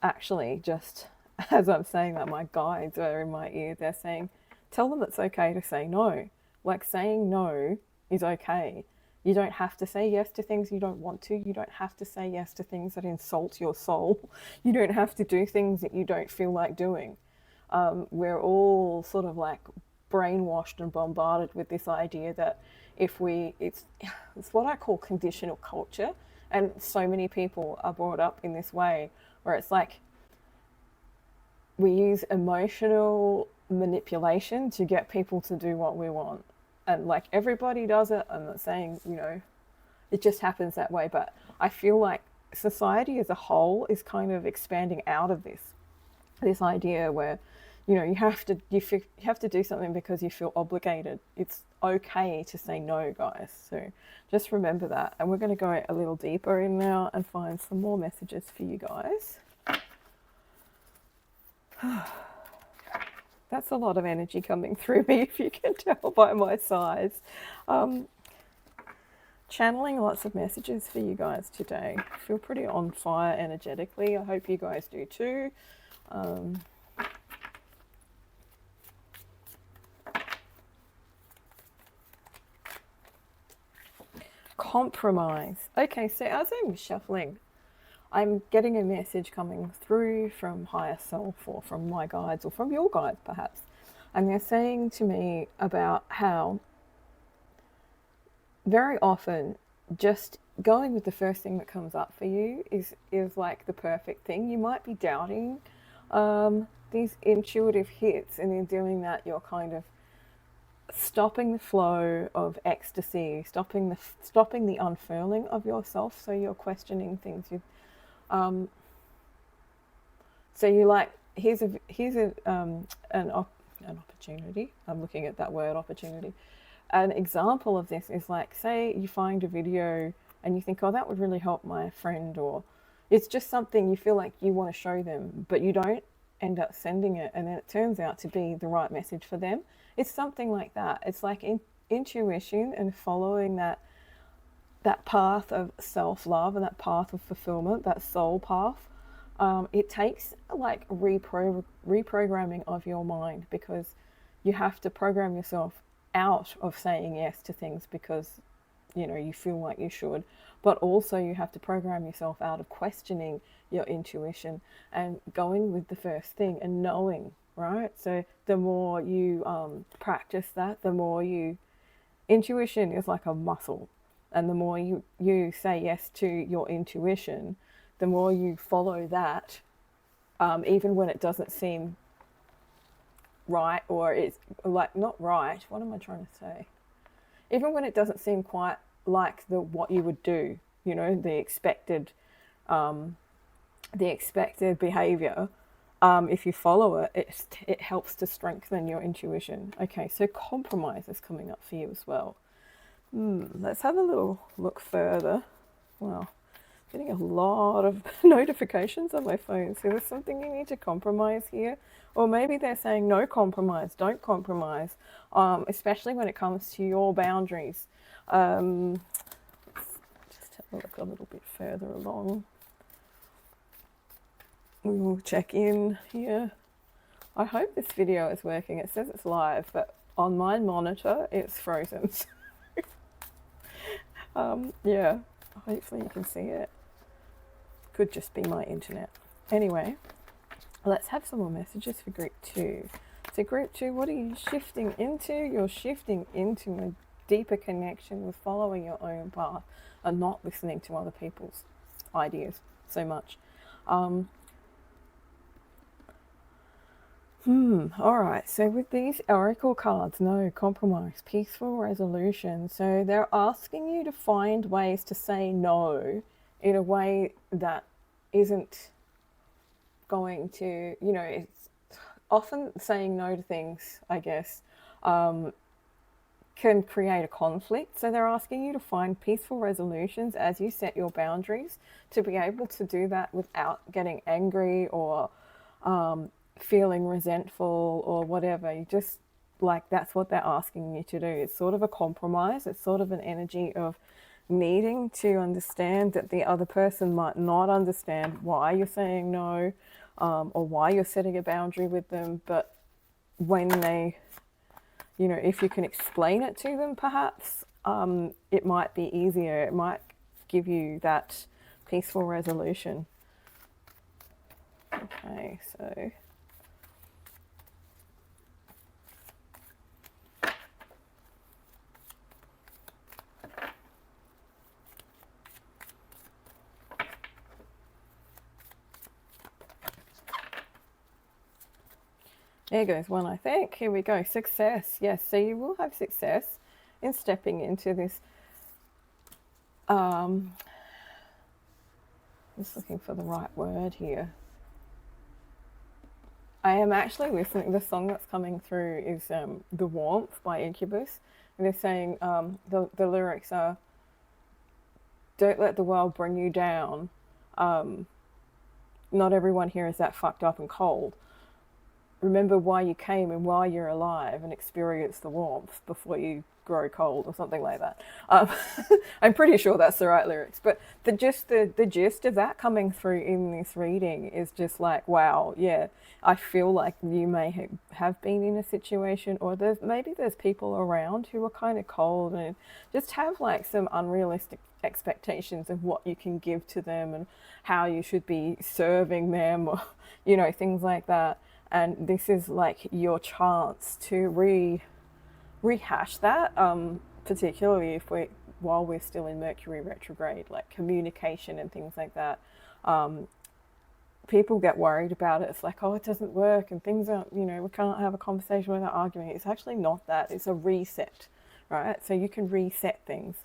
Speaker 1: actually, just as I'm saying that, my guides are in my ear. They're saying, tell them it's okay to say no. Like, saying no is okay. You don't have to say yes to things you don't want to. You don't have to say yes to things that insult your soul. You don't have to do things that you don't feel like doing. We're all sort of like brainwashed and bombarded with this idea that it's what I call conditional culture, and so many people are brought up in this way where it's like we use emotional manipulation to get people to do what we want, and like everybody does it. I'm not saying it just happens that way, but I feel like society as a whole is kind of expanding out of this idea where you have to do something because you feel obligated. It's okay to say no, guys. So just remember that. And we're going to go a little deeper in now and find some more messages for you guys. That's a lot of energy coming through me, if you can tell by my size. Channeling lots of messages for you guys today. I feel pretty on fire energetically. I hope you guys do too. Compromise. Okay, so as I'm shuffling, I'm getting a message coming through from higher self or from my guides or from your guides perhaps. And they're saying to me about how very often just going with the first thing that comes up for you is like the perfect thing. You might be doubting these intuitive hits, and in doing that you're kind of stopping the flow of ecstasy, stopping the unfurling of yourself. So you're questioning things. So you like here's an opportunity. I'm looking at that word, opportunity. An example of this is like, say you find a video and you think, oh, that would really help my friend, or it's just something you feel like you want to show them, but you don't end up sending it, and then it turns out to be the right message for them. It's something like that. It's like intuition and following that path of self-love and that path of fulfillment, that soul path. It takes like reprogramming of your mind, because you have to program yourself out of saying yes to things because you feel like you should, but also you have to program yourself out of questioning your intuition and going with the first thing and knowing, right? So the more you practice that, the more intuition is like a muscle, and the more you say yes to your intuition, the more you follow that, even when it doesn't seem right, or it's like not right. What am I trying to say? Even when it doesn't seem quite like what you would do, the expected behavior. If you follow it, it helps to strengthen your intuition. Okay, so compromise is coming up for you as well. Let's have a little look further. Wow, getting a lot of notifications on my phone. So there's something you need to compromise here. Or maybe they're saying no compromise, don't compromise, especially when it comes to your boundaries. Just have a look a little bit further along. We'll check in here. I hope this video is working. It says it's live, but on my monitor it's frozen. Yeah, hopefully you can see it. Could just be my internet. Anyway, let's have some more messages for group 2. So group 2, what are you shifting into? You're shifting into a deeper connection with following your own path and not listening to other people's ideas so much. All right, so with these oracle cards, no compromise, peaceful resolution. So they're asking you to find ways to say no in a way that isn't going to, it's often saying no to things, I guess, can create a conflict. So they're asking you to find peaceful resolutions as you set your boundaries to be able to do that without getting angry or feeling resentful or whatever. You just like that's what they're asking you to do. It's sort of a compromise. It's sort of an energy of needing to understand that the other person might not understand why you're saying no, or why you're setting a boundary with them. But when they, if you can explain it to them, perhaps it might be easier. It might give you that peaceful resolution. Okay, so there goes one, I think. Here we go. Success. Yes, so you will have success in stepping into this. Just looking for the right word here. I am actually listening. The song that's coming through is The Warmth by Incubus. And they're saying the lyrics are, don't let the world bring you down. Not everyone here is that fucked up and cold. Remember why you came and why you're alive and experience the warmth before you grow cold or something like that. I'm pretty sure that's the right lyrics, but the gist of that coming through in this reading is just like, wow, yeah, I feel like you may have been in a situation, or there's people around who are kind of cold and just have like some unrealistic expectations of what you can give to them and how you should be serving them, or things like that. And this is like your chance to rehash that, particularly while we're still in Mercury retrograde, like communication and things like that. People get worried about it. It's like, oh, it doesn't work and things aren't, we can't have a conversation without arguing. It's actually not that. It's a reset, right? So you can reset things.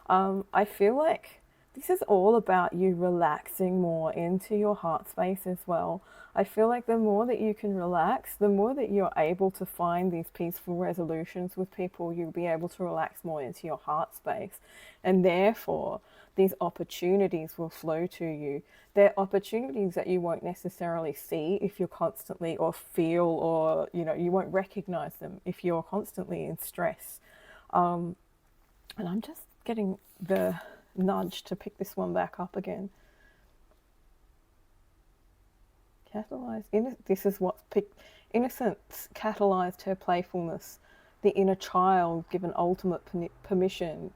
Speaker 1: I feel like this is all about you relaxing more into your heart space as well. I feel like the more that you can relax, the more that you're able to find these peaceful resolutions with people, you'll be able to relax more into your heart space. And therefore, these opportunities will flow to you. They're opportunities that you won't necessarily see if you're constantly or feel, or, you won't recognize them if you're constantly in stress. And I'm just getting the nudge to pick this one back up again. Catalyzed. This is what innocence catalyzed her playfulness. The inner child given ultimate permission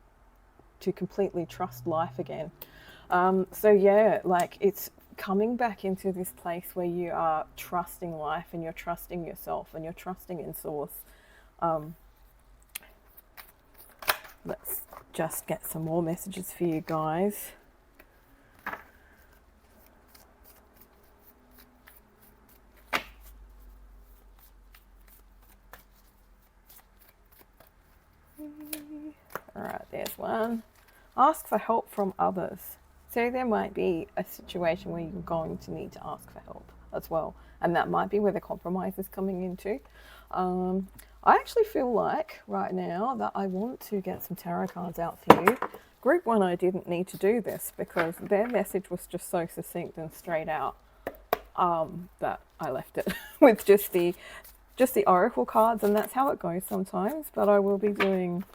Speaker 1: to completely trust life again. So yeah, like it's coming back into this place where you are trusting life and you're trusting yourself and you're trusting in source. Let's just get some more messages for you guys. All right, there's one. Ask for help from others. So there might be a situation where you're going to need to ask for help as well. And that might be where the compromise is coming into. I actually feel like right now that I want to get some tarot cards out for you. Group 1, I didn't need to do this because their message was just so succinct and straight out that I left it with just the oracle cards, and that's how it goes sometimes. But I will be doing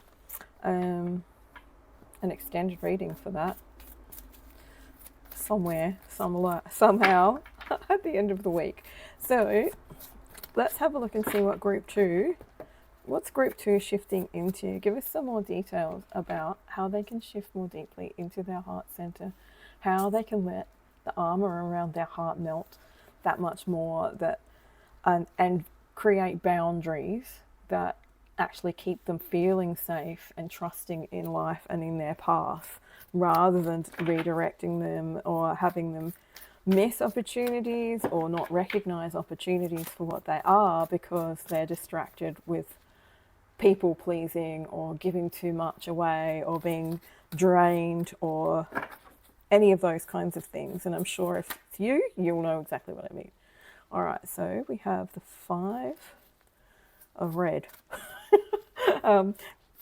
Speaker 1: an extended reading for that somehow at the end of the week. So let's have a look and see what's group 2 shifting into. Give us some more details about how they can shift more deeply into their heart center, how they can let the armor around their heart melt that much more, and create boundaries that actually keep them feeling safe and trusting in life and in their path, rather than redirecting them or having them miss opportunities or not recognize opportunities for what they are because they're distracted with people pleasing or giving too much away or being drained or any of those kinds of things. And I'm sure if it's you, you'll know exactly what I mean. All right, so we have the 5 of red.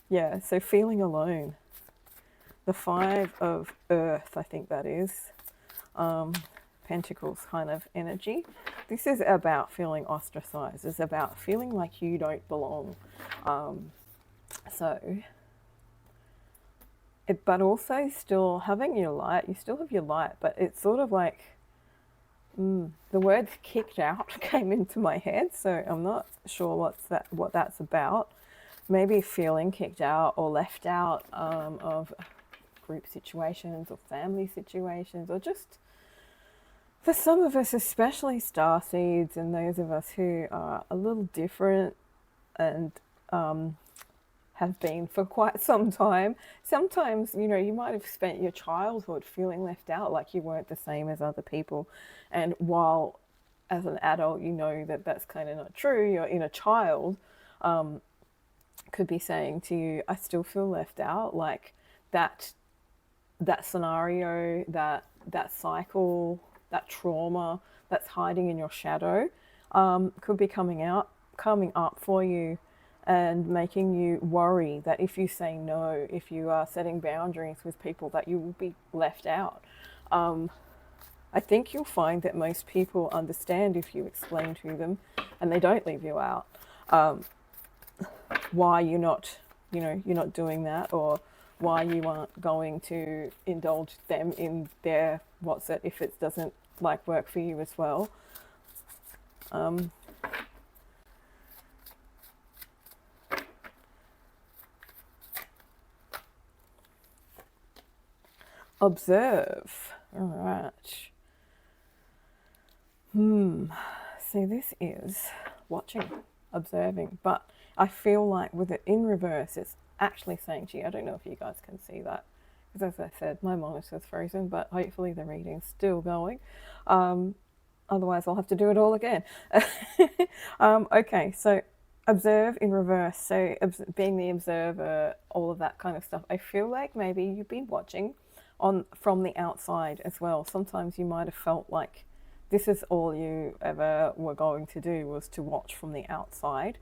Speaker 1: Yeah, so feeling alone. The 5 of earth, I think that is. Pentacles kind of energy. This is about feeling ostracized. It's about feeling like you don't belong. But also still having your light. You still have your light, but it's sort of like the word kicked out came into my head, so I'm not sure what that's about. Maybe feeling kicked out or left out of group situations or family situations, or just for some of us, especially starseeds and those of us who are a little different and have been for quite some time. Sometimes, you might have spent your childhood feeling left out, like you weren't the same as other people. And while as an adult, you know that that's kind of not true, your inner child could be saying to you, I still feel left out. Like that scenario, that cycle, that trauma that's hiding in your shadow could be coming up for you and making you worry that if you say no, if you are setting boundaries with people, that you will be left out. I think you'll find that most people understand if you explain to them and they don't leave you out why you're not doing that, or why you aren't going to indulge them in their what's it if it doesn't like work for you as well. Observe. All right. So this is watching, observing, but I feel like with it in reverse, it's actually saying to you, I don't know if you guys can see that, because as I said, my monitor's frozen, but hopefully the reading's still going. Otherwise, I'll have to do it all again. Okay, so observe in reverse. So being the observer, all of that kind of stuff. I feel like maybe you've been watching from the outside as well. Sometimes you might have felt like this is all you ever were going to do, was to watch from the outside.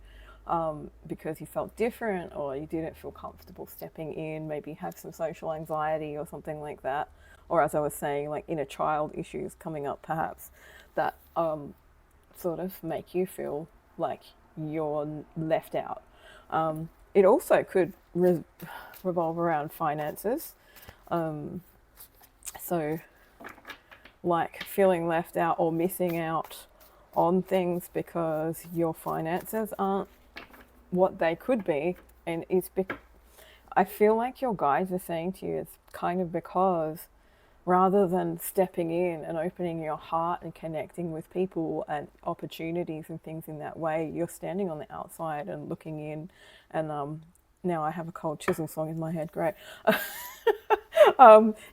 Speaker 1: Because you felt different, or you didn't feel comfortable stepping in, maybe have some social anxiety or something like that, or as I was saying, like inner child issues coming up perhaps, that sort of make you feel like you're left out. It also could revolve around finances, so like feeling left out or missing out on things because your finances aren't what they could be. And I feel like your guides are saying to you, it's kind of because rather than stepping in and opening your heart and connecting with people and opportunities and things in that way, you're standing on the outside and looking in. And now I have a Cold Chisel song in my head, great.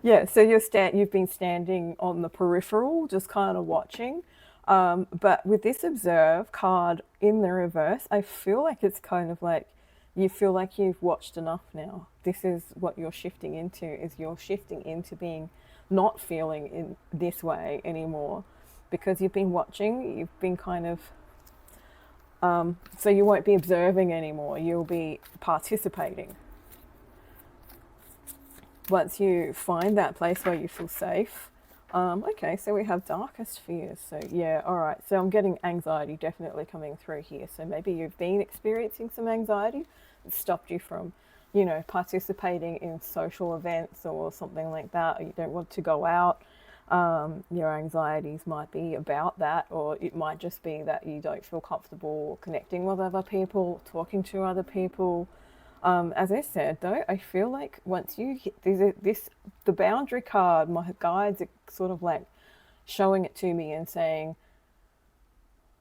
Speaker 1: Yeah, so you've been standing on the peripheral, just kind of watching. But with this observe card in the reverse, I feel like it's kind of like you feel like you've watched enough now. This is what you're shifting into, is you're shifting into being not feeling in this way anymore, because you've been watching, you've been kind of so you won't be observing anymore, you'll be participating. Once you find that place where you feel safe. Okay, so we have darkest fears. So yeah, all right. So I'm getting anxiety definitely coming through here. So maybe you've been experiencing some anxiety. It stopped you from, participating in social events or something like that. Or you don't want to go out. Your anxieties might be about that, or it might just be that you don't feel comfortable connecting with other people, talking to other people. As I said, though, I feel like once you hit the boundary card, my guides are sort of like showing it to me and saying,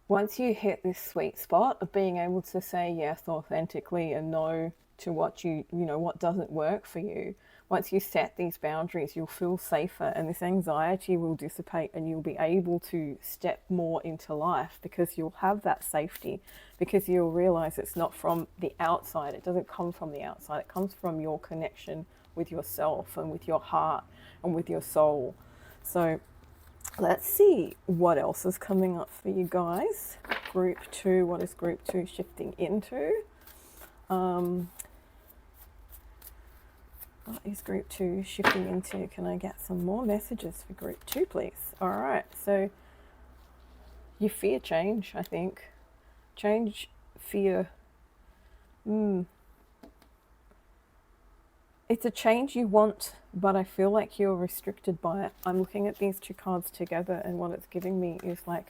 Speaker 1: once you hit this sweet spot of being able to say yes authentically and no to what what doesn't work for you, once you set these boundaries, you'll feel safer and this anxiety will dissipate and you'll be able to step more into life because you'll have that safety, because you'll realize it's not from the outside. It doesn't come from the outside. It comes from your connection with yourself and with your heart and with your soul. So let's see what else is coming up for you guys. Group 2, what is Group 2 shifting into? What is Group 2 shifting into? Can I get some more messages for Group 2, please? All right, so you fear change, I think. Change, fear. It's a change you want, but I feel like you're restricted by it. I'm looking at these 2 cards together, and what it's giving me is like,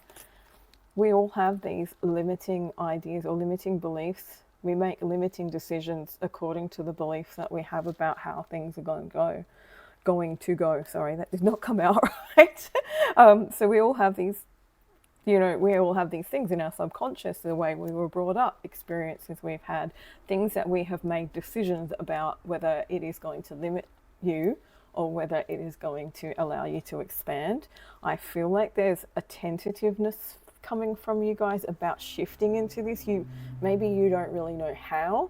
Speaker 1: we all have these limiting ideas or limiting beliefs. We make limiting decisions according to the beliefs that we have about how things are going to go. Sorry, that did not come out right. So we all have these, we all have these things in our subconscious, the way we were brought up, experiences we've had, things that we have made decisions about, whether it is going to limit you or whether it is going to allow you to expand. I feel like there's a tentativeness coming from you guys about shifting into this. Maybe you don't really know how.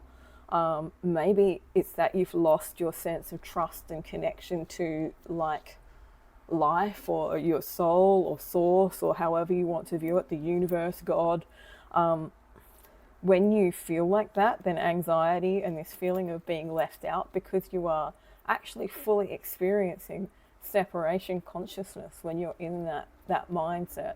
Speaker 1: Maybe it's that you've lost your sense of trust and connection to like life or your soul or source, or however you want to view it, the universe, God. When you feel like that, then anxiety and this feeling of being left out, because you are actually fully experiencing separation consciousness when you're in that mindset.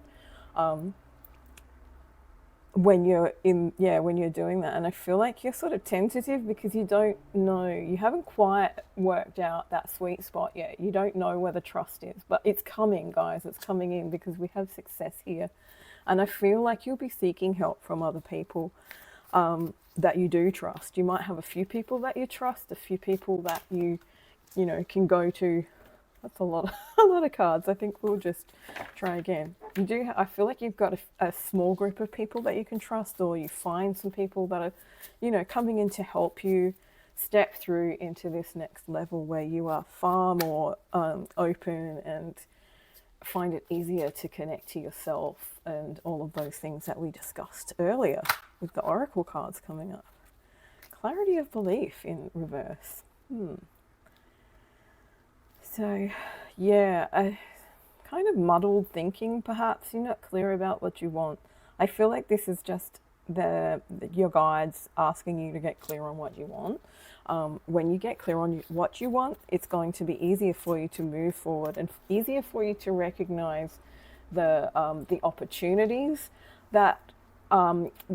Speaker 1: When you're doing that, and I feel like you're sort of tentative because you don't know, you haven't quite worked out that sweet spot yet. You don't know where the trust is, but it's coming, guys. It's coming in because we have success here, and I feel like you'll be seeking help from other people that you do trust. You might have a few people that you trust, a few people that you can go to. That's a lot of cards. I think we'll just try again. I feel like you've got a small group of people that you can trust, or you find some people that are, coming in to help you step through into this next level where you are far more open and find it easier to connect to yourself and all of those things that we discussed earlier with the Oracle cards coming up. Clarity of belief in reverse. So, yeah, a kind of muddled thinking, perhaps. You're not clear about what you want. I feel like this is just your guides asking you to get clear on what you want. When you get clear on what you want, it's going to be easier for you to move forward and easier for you to recognize the opportunities that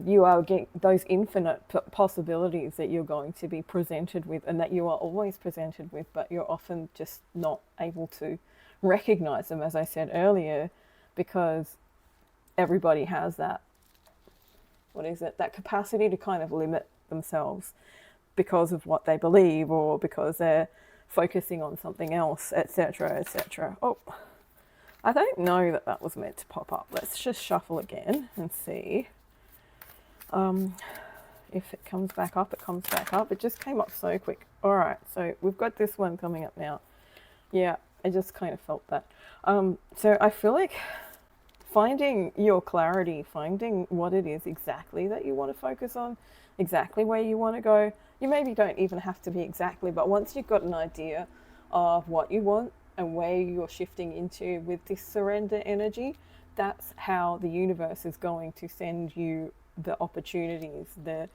Speaker 1: you are getting, those infinite possibilities that you're going to be presented with, and that you are always presented with, but you're often just not able to recognize them, as I said earlier, because everybody has that capacity to kind of limit themselves because of what they believe, or because they're focusing on something else, etc., etc. Oh, I don't know that was meant to pop up. Let's just shuffle again and see. If it comes back up, it comes back up. It just came up so quick. All right, so we've got this one coming up now. Yeah, I just kind of felt that. So I feel like finding your clarity, finding what it is exactly that you want to focus on, exactly where you want to go. You maybe don't even have to be exactly, but once you've got an idea of what you want and where you're shifting into with this surrender energy, that's how the universe is going to send you the opportunities, the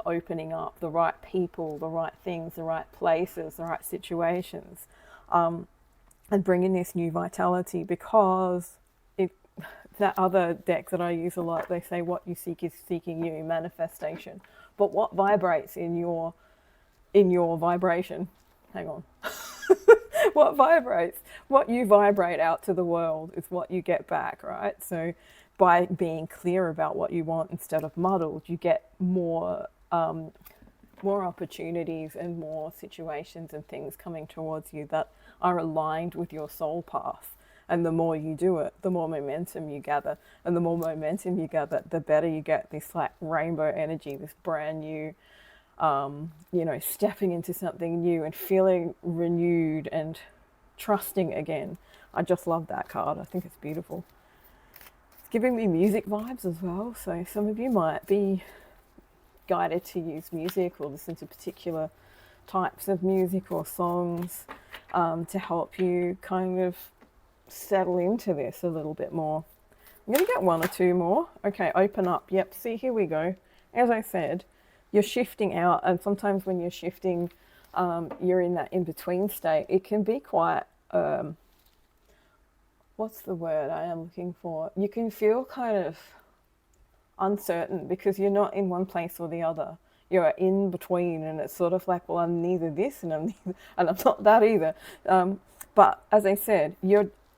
Speaker 1: opening up, the right people, the right things, the right places, the right situations, and bring in this new vitality. Because that other deck that I use a lot, they say what you seek is seeking you, manifestation. But what vibrates in your vibration? Hang on. What you vibrate out to the world is what you get back, right? So by being clear about what you want instead of muddled, you get more opportunities and more situations and things coming towards you that are aligned with your soul path. And the more you do it, the more momentum you gather. And the more momentum you gather, the better you get this like rainbow energy, this brand new you know, stepping into something new and feeling renewed and trusting again. I just love that card. I think it's beautiful. It's giving me music vibes as well. So some of you might be guided to use music or listen to particular types of music or songs to help you kind of settle into this a little bit more. I'm going to get one or two more. Okay, open up. Yep, see, here we go. As I said, you're shifting out, and sometimes when you're shifting, you're in that in-between state. It can be quite, what's the word I am looking for? You can feel kind of uncertain because you're not in one place or the other. You're in between, and it's sort of like, well, I'm neither this and and I'm not that either. But as I said,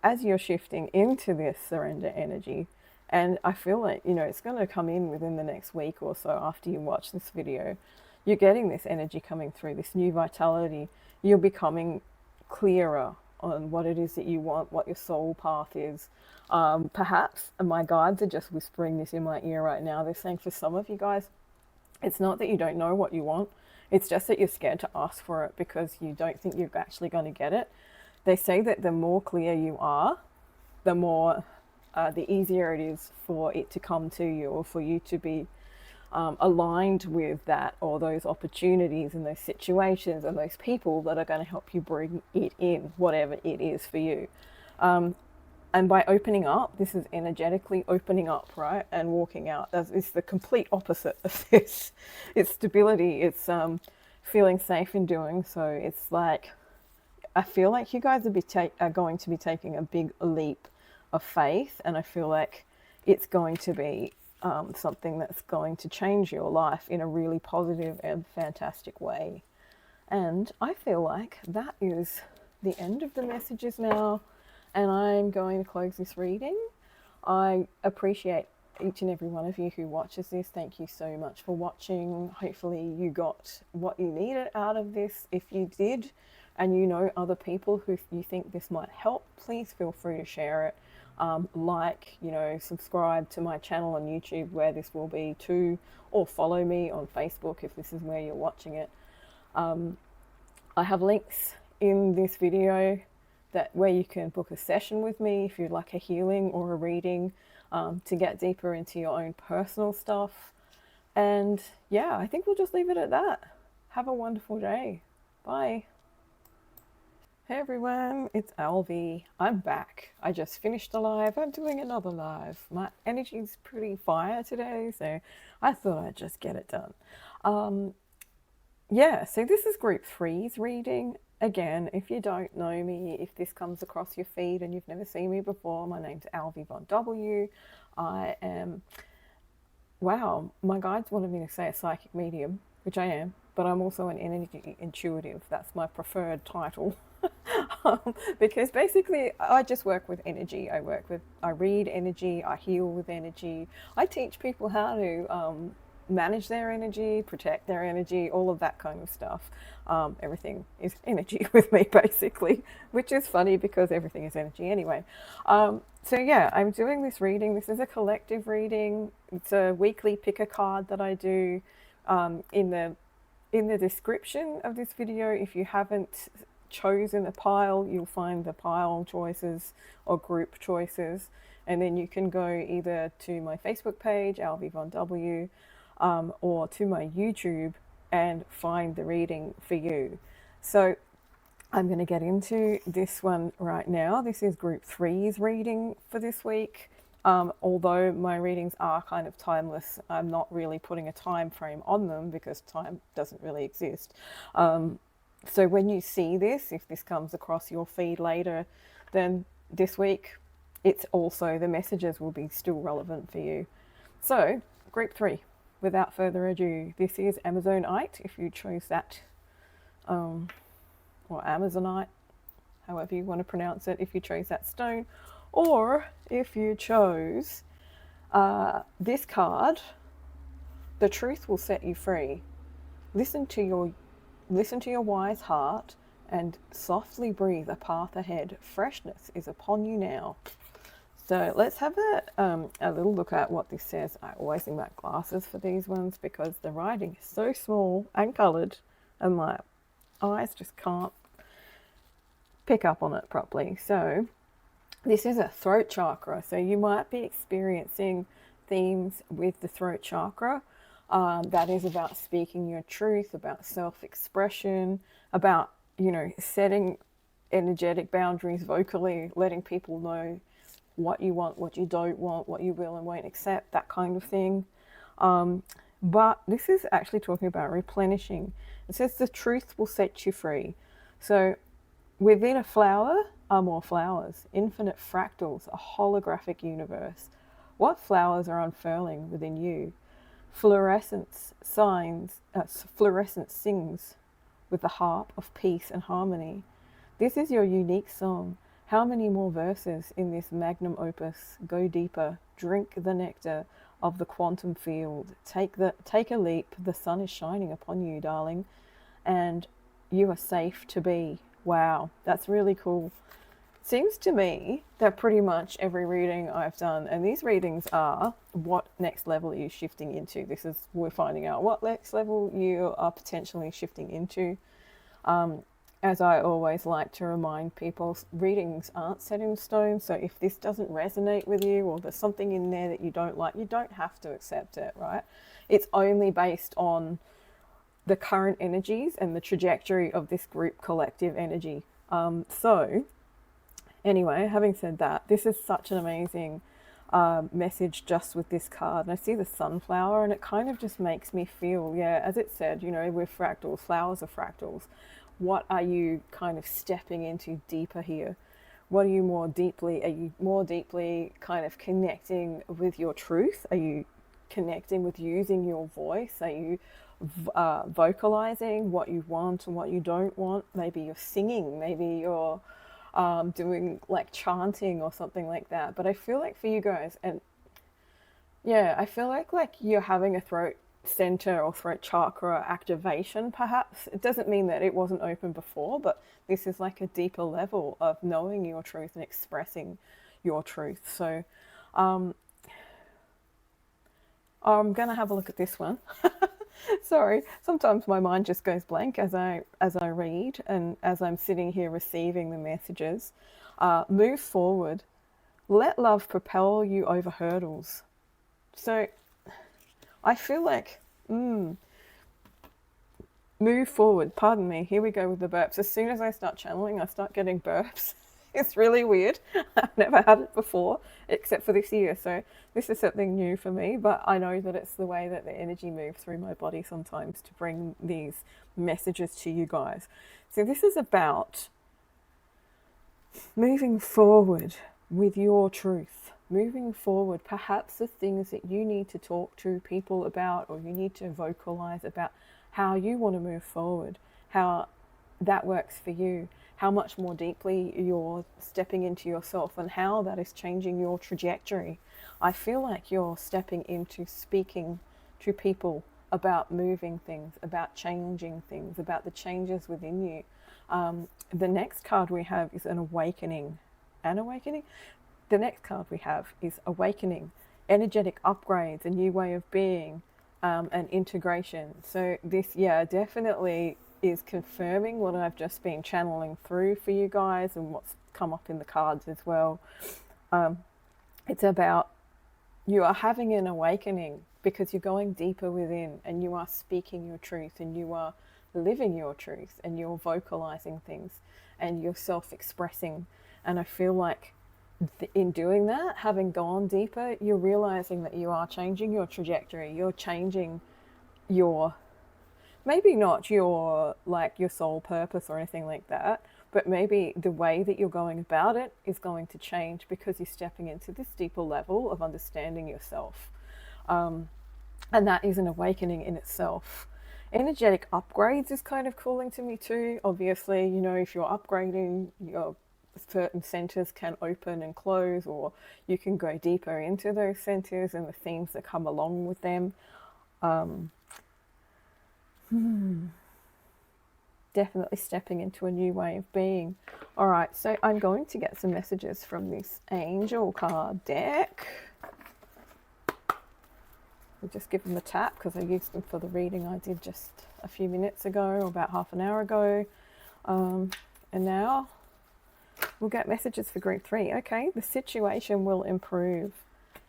Speaker 1: as you're shifting into this surrender energy, and I feel like, you know, it's going to come in within the next week or so after you watch this video. You're getting this energy coming through, this new vitality. You're becoming clearer on what it is that you want, what your soul path is. Perhaps my guides are just whispering this in my ear right now. They're saying for some of you guys, it's not that you don't know what you want. It's just that you're scared to ask for it because you don't think you're actually going to get it. They say that the more clear you are, the more, the easier it is for it to come to you, or for you to be aligned with that, or those opportunities and those situations and those people that are going to help you bring it in, whatever it is for you. And by opening up, this is energetically opening up, right? And walking out. It's the complete opposite of this. It's stability. It's feeling safe in doing so. It's like, I feel like you guys are going to be taking a big leap of faith. And I feel like it's going to be something that's going to change your life in a really positive and fantastic way. And I feel like that is the end of the messages now. And I'm going to close this reading. I appreciate each and every one of you who watches this. Thank you so much for watching. Hopefully you got what you needed out of this. If you did, and you know other people who you think this might help, please feel free to share it. You know, subscribe to my channel on YouTube where this will be too, or follow me on Facebook if this is where you're watching it. I have links in this video where you can book a session with me if you'd like a healing or a reading to get deeper into your own personal stuff. And yeah, I think we'll just leave it at that. Have a wonderful day. Bye. Hey everyone, it's Alvie. I'm back. I just finished a live. I'm doing another live. My energy's pretty fire today, so I thought I'd just get it done. Yeah, so this is group 3's reading. Again, if you don't know me, if this comes across your feed and you've never seen me before, my name's AlvieVonW. I am, wow, my guides wanted me to say a psychic medium, which I am, but I'm also an energy intuitive. That's my preferred title. Because basically I just work with energy. I read energy, I heal with energy. I teach people how to manage their energy, protect their energy, all of that kind of stuff. Everything is energy with me basically, which is funny because everything is energy anyway. So yeah, I'm doing this reading. This is a collective reading. It's a weekly pick a card that I do. In the description of this video, if you haven't chosen a pile, you'll find the pile choices or group choices, and then you can go either to my Facebook page, AlvieVonW, or to my YouTube and find the reading for you. So I'm going to get into this one right now. This is group 3's reading for this week. Although my readings are kind of timeless, I'm not really putting a time frame on them because time doesn't really exist. So when you see this, if this comes across your feed later than this week, it's also, the messages will be still relevant for you. So group 3, without further ado, this is Amazonite, if you chose that, or Amazonite, however you want to pronounce it, if you chose that stone, or if you chose this card, the truth will set you free. Listen to your wise heart and softly breathe a path ahead. Freshness is upon you now. So let's have a little look at what this says. I always think about glasses for these ones because the writing is so small and coloured and my eyes just can't pick up on it properly. So this is a throat chakra. So you might be experiencing themes with the throat chakra. That is about speaking your truth, about self-expression, about, setting energetic boundaries vocally, letting people know what you want, what you don't want, what you will and won't accept, that kind of thing. But this is actually talking about replenishing. It says the truth will set you free. So within a flower are more flowers, infinite fractals, a holographic universe. What flowers are unfurling within you? Fluorescence sings with the harp of peace and harmony. This is your unique song. How many more verses in this magnum opus? Go deeper, drink the nectar of the quantum field. Take a leap. The sun is shining upon you, darling, and you are safe to be. Wow, that's really cool. Seems to me that pretty much every reading I've done, and these readings are what next level are you shifting into. We're finding out what next level you are potentially shifting into. As I always like to remind people, readings aren't set in stone. So if this doesn't resonate with you or there's something in there that you don't like, you don't have to accept it, right? It's only based on the current energies and the trajectory of this group collective energy. So anyway, having said that, this is such an amazing message just with this card. And I see the sunflower and it kind of just makes me feel, yeah, as it said, we're fractals, flowers are fractals. What are you kind of stepping into deeper here? Are you more deeply kind of connecting with your truth? Are you connecting with using your voice? Are you vocalizing what you want and what you don't want? Maybe you're singing, maybe you're doing like chanting or something like that. But I feel like for you guys, and yeah, I feel like you're having a throat center or throat chakra activation, perhaps. It doesn't mean that it wasn't open before, but this is like a deeper level of knowing your truth and expressing your truth. So I'm going to have a look at this one. Sorry, sometimes my mind just goes blank as I read and as I'm sitting here receiving the messages. Move forward. Let love propel you over hurdles. So I feel like, move forward. Pardon me. Here we go with the burps. As soon as I start channeling, I start getting burps. It's really weird. I've never had it before, except for this year. So this is something new for me, but I know that it's the way that the energy moves through my body sometimes to bring these messages to you guys. So this is about moving forward with your truth. Moving forward, perhaps the things that you need to talk to people about or you need to vocalize about how you want to move forward, how that works for you, how much more deeply you're stepping into yourself and how that is changing your trajectory. I feel like you're stepping into speaking to people about moving things, about changing things, about the changes within you. The next card we have is an awakening. An awakening? The next card we have is awakening, energetic upgrades, a new way of being, and integration. So this, yeah, definitely is confirming what I've just been channeling through for you guys and what's come up in the cards as well. It's about you are having an awakening because you're going deeper within and you are speaking your truth and you are living your truth and you're vocalizing things and you're self-expressing. And I feel like in doing that, having gone deeper, you're realizing that you are changing your trajectory. You're changing your, maybe not your soul purpose or anything like that, but maybe the way that you're going about it is going to change because you're stepping into this deeper level of understanding yourself. And that is an awakening in itself. Energetic upgrades is kind of calling to me too. Obviously, if you're upgrading, your certain centers can open and close, or you can go deeper into those centers and the themes that come along with them. Definitely stepping into a new way of being. All right, so I'm going to get some messages from this angel card deck. We'll just give them a tap because I used them for the reading I did just a few minutes ago, or about half an hour ago. And now we'll get messages for group 3. Okay, the situation will improve.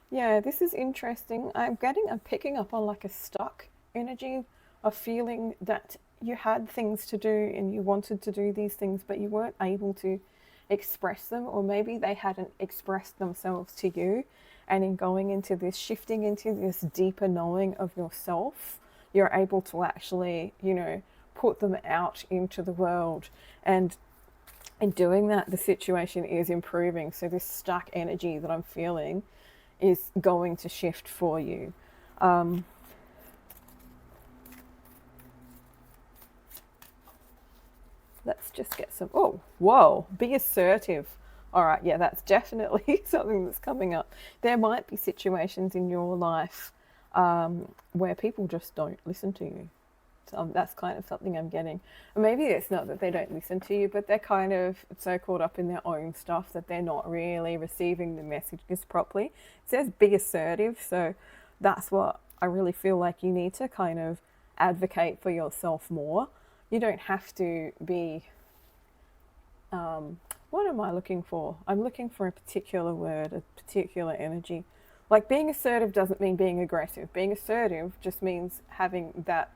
Speaker 1: Yeah, this is interesting. I'm picking up on like a stuck energy, a feeling that you had things to do and you wanted to do these things, but you weren't able to express them, or maybe they hadn't expressed themselves to you. And in going into this, shifting into this deeper knowing of yourself, you're able to actually, put them out into the world. And in doing that, the situation is improving. So this stuck energy that I'm feeling is going to shift for you. Let's just get some, oh, whoa, be assertive. All right, yeah, that's definitely something that's coming up. There might be situations in your life where people just don't listen to you. So that's kind of something I'm getting. And maybe it's not that they don't listen to you, but they're kind of so caught up in their own stuff that they're not really receiving the messages properly. It says be assertive, so that's what I really feel like you need to kind of advocate for yourself more. You don't have to be, what am I looking for? I'm looking for a particular word, a particular energy. Like being assertive doesn't mean being aggressive. Being assertive just means having that,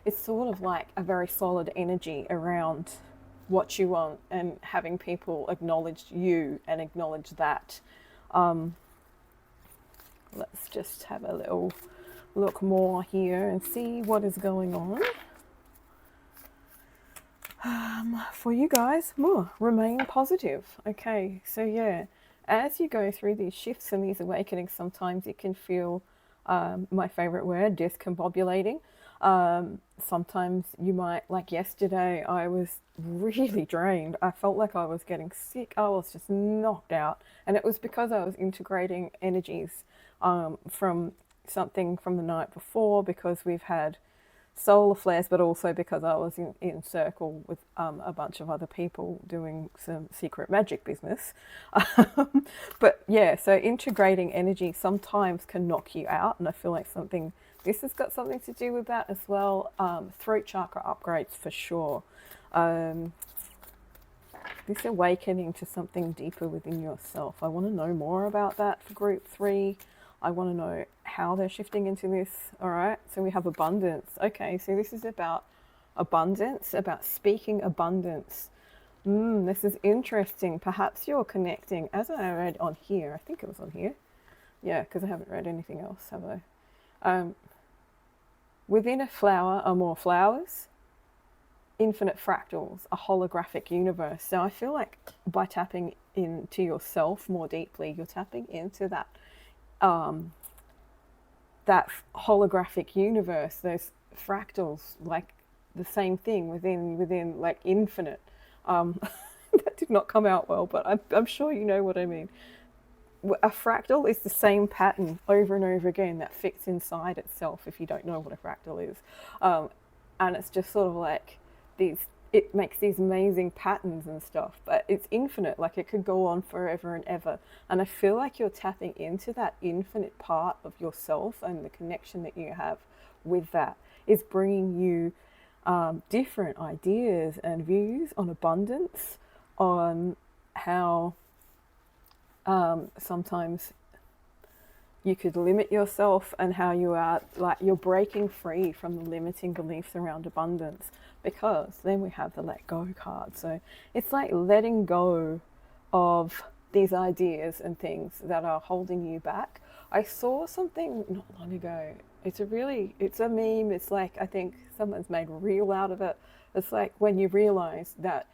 Speaker 1: it's sort of like a very solid energy around what you want and having people acknowledge you and acknowledge that. Let's just have a little look more here and see what is going on. For you guys, remain positive. Okay, so yeah, as you go through these shifts and these awakenings, sometimes it can feel, my favorite word, discombobulating. Sometimes you might, like yesterday, I was really drained. I felt like I was getting sick. I was just knocked out. And it was because I was integrating energies from something from the night before, because we've had solar flares, but also because I was in circle with a bunch of other people doing some secret magic business. But yeah, so integrating energy sometimes can knock you out, and I feel like this has got something to do with that as well. Throat chakra upgrades for sure. This awakening to something deeper within yourself. I want to know more about that for group 3. I want to know how they're shifting into this. All right, so we have abundance. Okay, so this is about abundance, about speaking abundance. This is interesting. Perhaps you're connecting, as I read on here, I think it was on here. Yeah, because I haven't read anything else, have I? Within a flower are more flowers, infinite fractals, a holographic universe. So I feel like by tapping into yourself more deeply, you're tapping into that that holographic universe, those fractals, like the same thing within like infinite. That did not come out well, but I'm sure you know what I mean. A fractal is the same pattern over and over again that fits inside itself, if you don't know what a fractal is. And it's just sort of like it makes these amazing patterns and stuff, but it's infinite, like it could go on forever and ever. And I feel like you're tapping into that infinite part of yourself, and the connection that you have with that is bringing you different ideas and views on abundance, on how sometimes you could limit yourself, and how you are like you're breaking free from the limiting beliefs around abundance, because then we have the let go card. So it's like letting go of these ideas and things that are holding you back. I saw something not long ago. It's a meme. It's like, I think someone's made a reel out of it. It's like when you realize that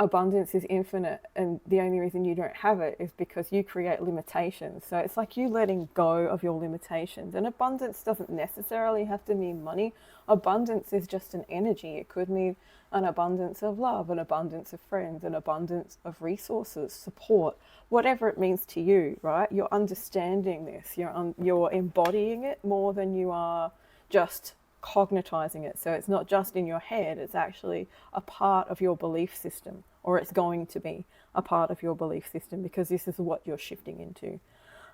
Speaker 1: abundance is infinite, and the only reason you don't have it is because you create limitations. So it's like you letting go of your limitations. And abundance doesn't necessarily have to mean money. Abundance is just an energy. It could mean an abundance of love, an abundance of friends, an abundance of resources, support, whatever it means to you, right? You're understanding this. You're embodying it more than you are just cognitizing it. So it's not just in your head, it's actually a part of your belief system, or it's going to be a part of your belief system, because this is what you're shifting into.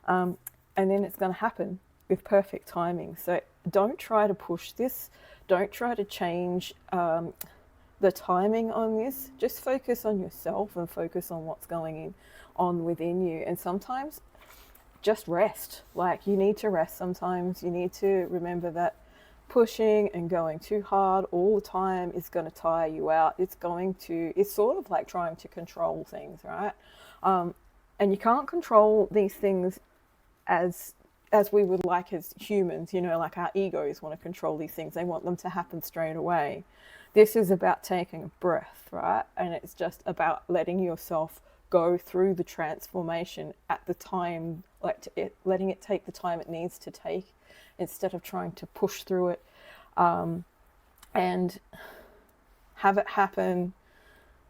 Speaker 1: And then it's going to happen with perfect timing. So don't try to push this. Don't try to change the timing on this. Just focus on yourself and focus on what's going on within you. And sometimes just rest. Like, you need to rest sometimes. You need to remember that pushing and going too hard all the time is going to tire you out. It's sort of like trying to control things, right? And you can't control these things as we would like as humans, like our egos want to control these things. They want them to happen straight away. This is about taking a breath, right? And it's just about letting yourself go through the transformation at the time, letting it take the time it needs to take, instead of trying to push through it, and have it happen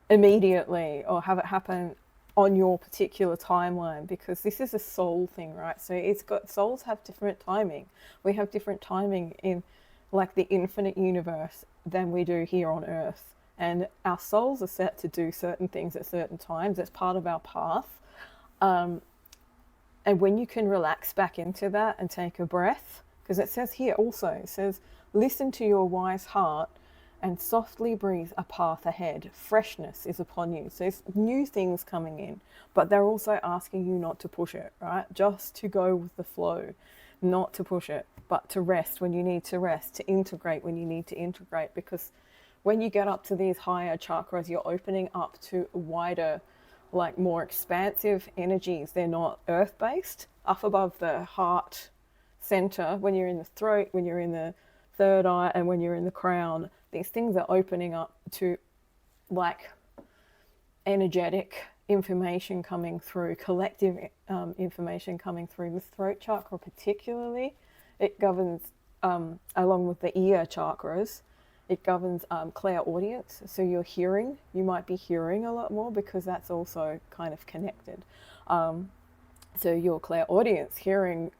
Speaker 1: immediately, or have it happen on your particular timeline, because this is a soul thing, right? So souls have different timing. We have different timing in like the infinite universe than we do here on Earth. And our souls are set to do certain things at certain times. That's part of our path. And when you can relax back into that and take a breath, because it says here also, it says, listen to your wise heart and softly breathe a path ahead. Freshness is upon you. So there's new things coming in, but they're also asking you not to push it, right? Just to go with the flow, not to push it, but to rest when you need to rest, to integrate when you need to integrate. Because when you get up to these higher chakras, you're opening up to wider, like more expansive energies. They're not earth-based. Up above the heart center, when you're in the throat, when you're in the third eye, and when you're in the crown, these things are opening up to like energetic information coming through, collective information coming through. The throat chakra particularly, it governs, along with the ear chakras, it governs clairaudience. So you might be hearing a lot more, because that's also kind of connected. So your clairaudience, hearing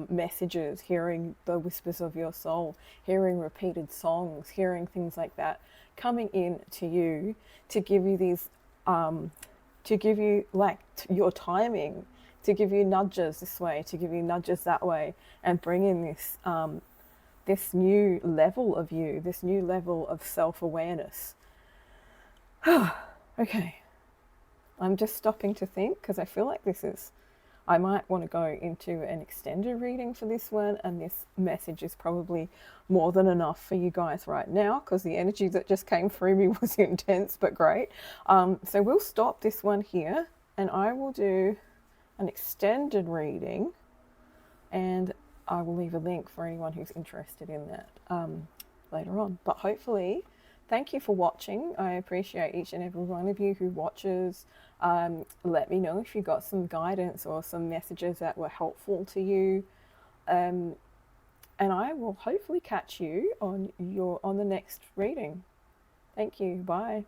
Speaker 1: messages, hearing the whispers of your soul, hearing repeated songs, hearing things like that coming in to you to give you these, to give you like your timing, to give you nudges this way, to give you nudges that way, and bring in this this new level of you, this new level of self-awareness. Okay, I'm just stopping to think, because I feel like I might want to go into an extended reading for this one, and this message is probably more than enough for you guys right now, because the energy that just came through me was intense but great. So we'll stop this one here, and I will do an extended reading, and I will leave a link for anyone who's interested in that later on. But hopefully, thank you for watching. I appreciate each and every one of you who watches. Let me know if you got some guidance or some messages that were helpful to you. And I will hopefully catch you on the next reading. Thank you. Bye.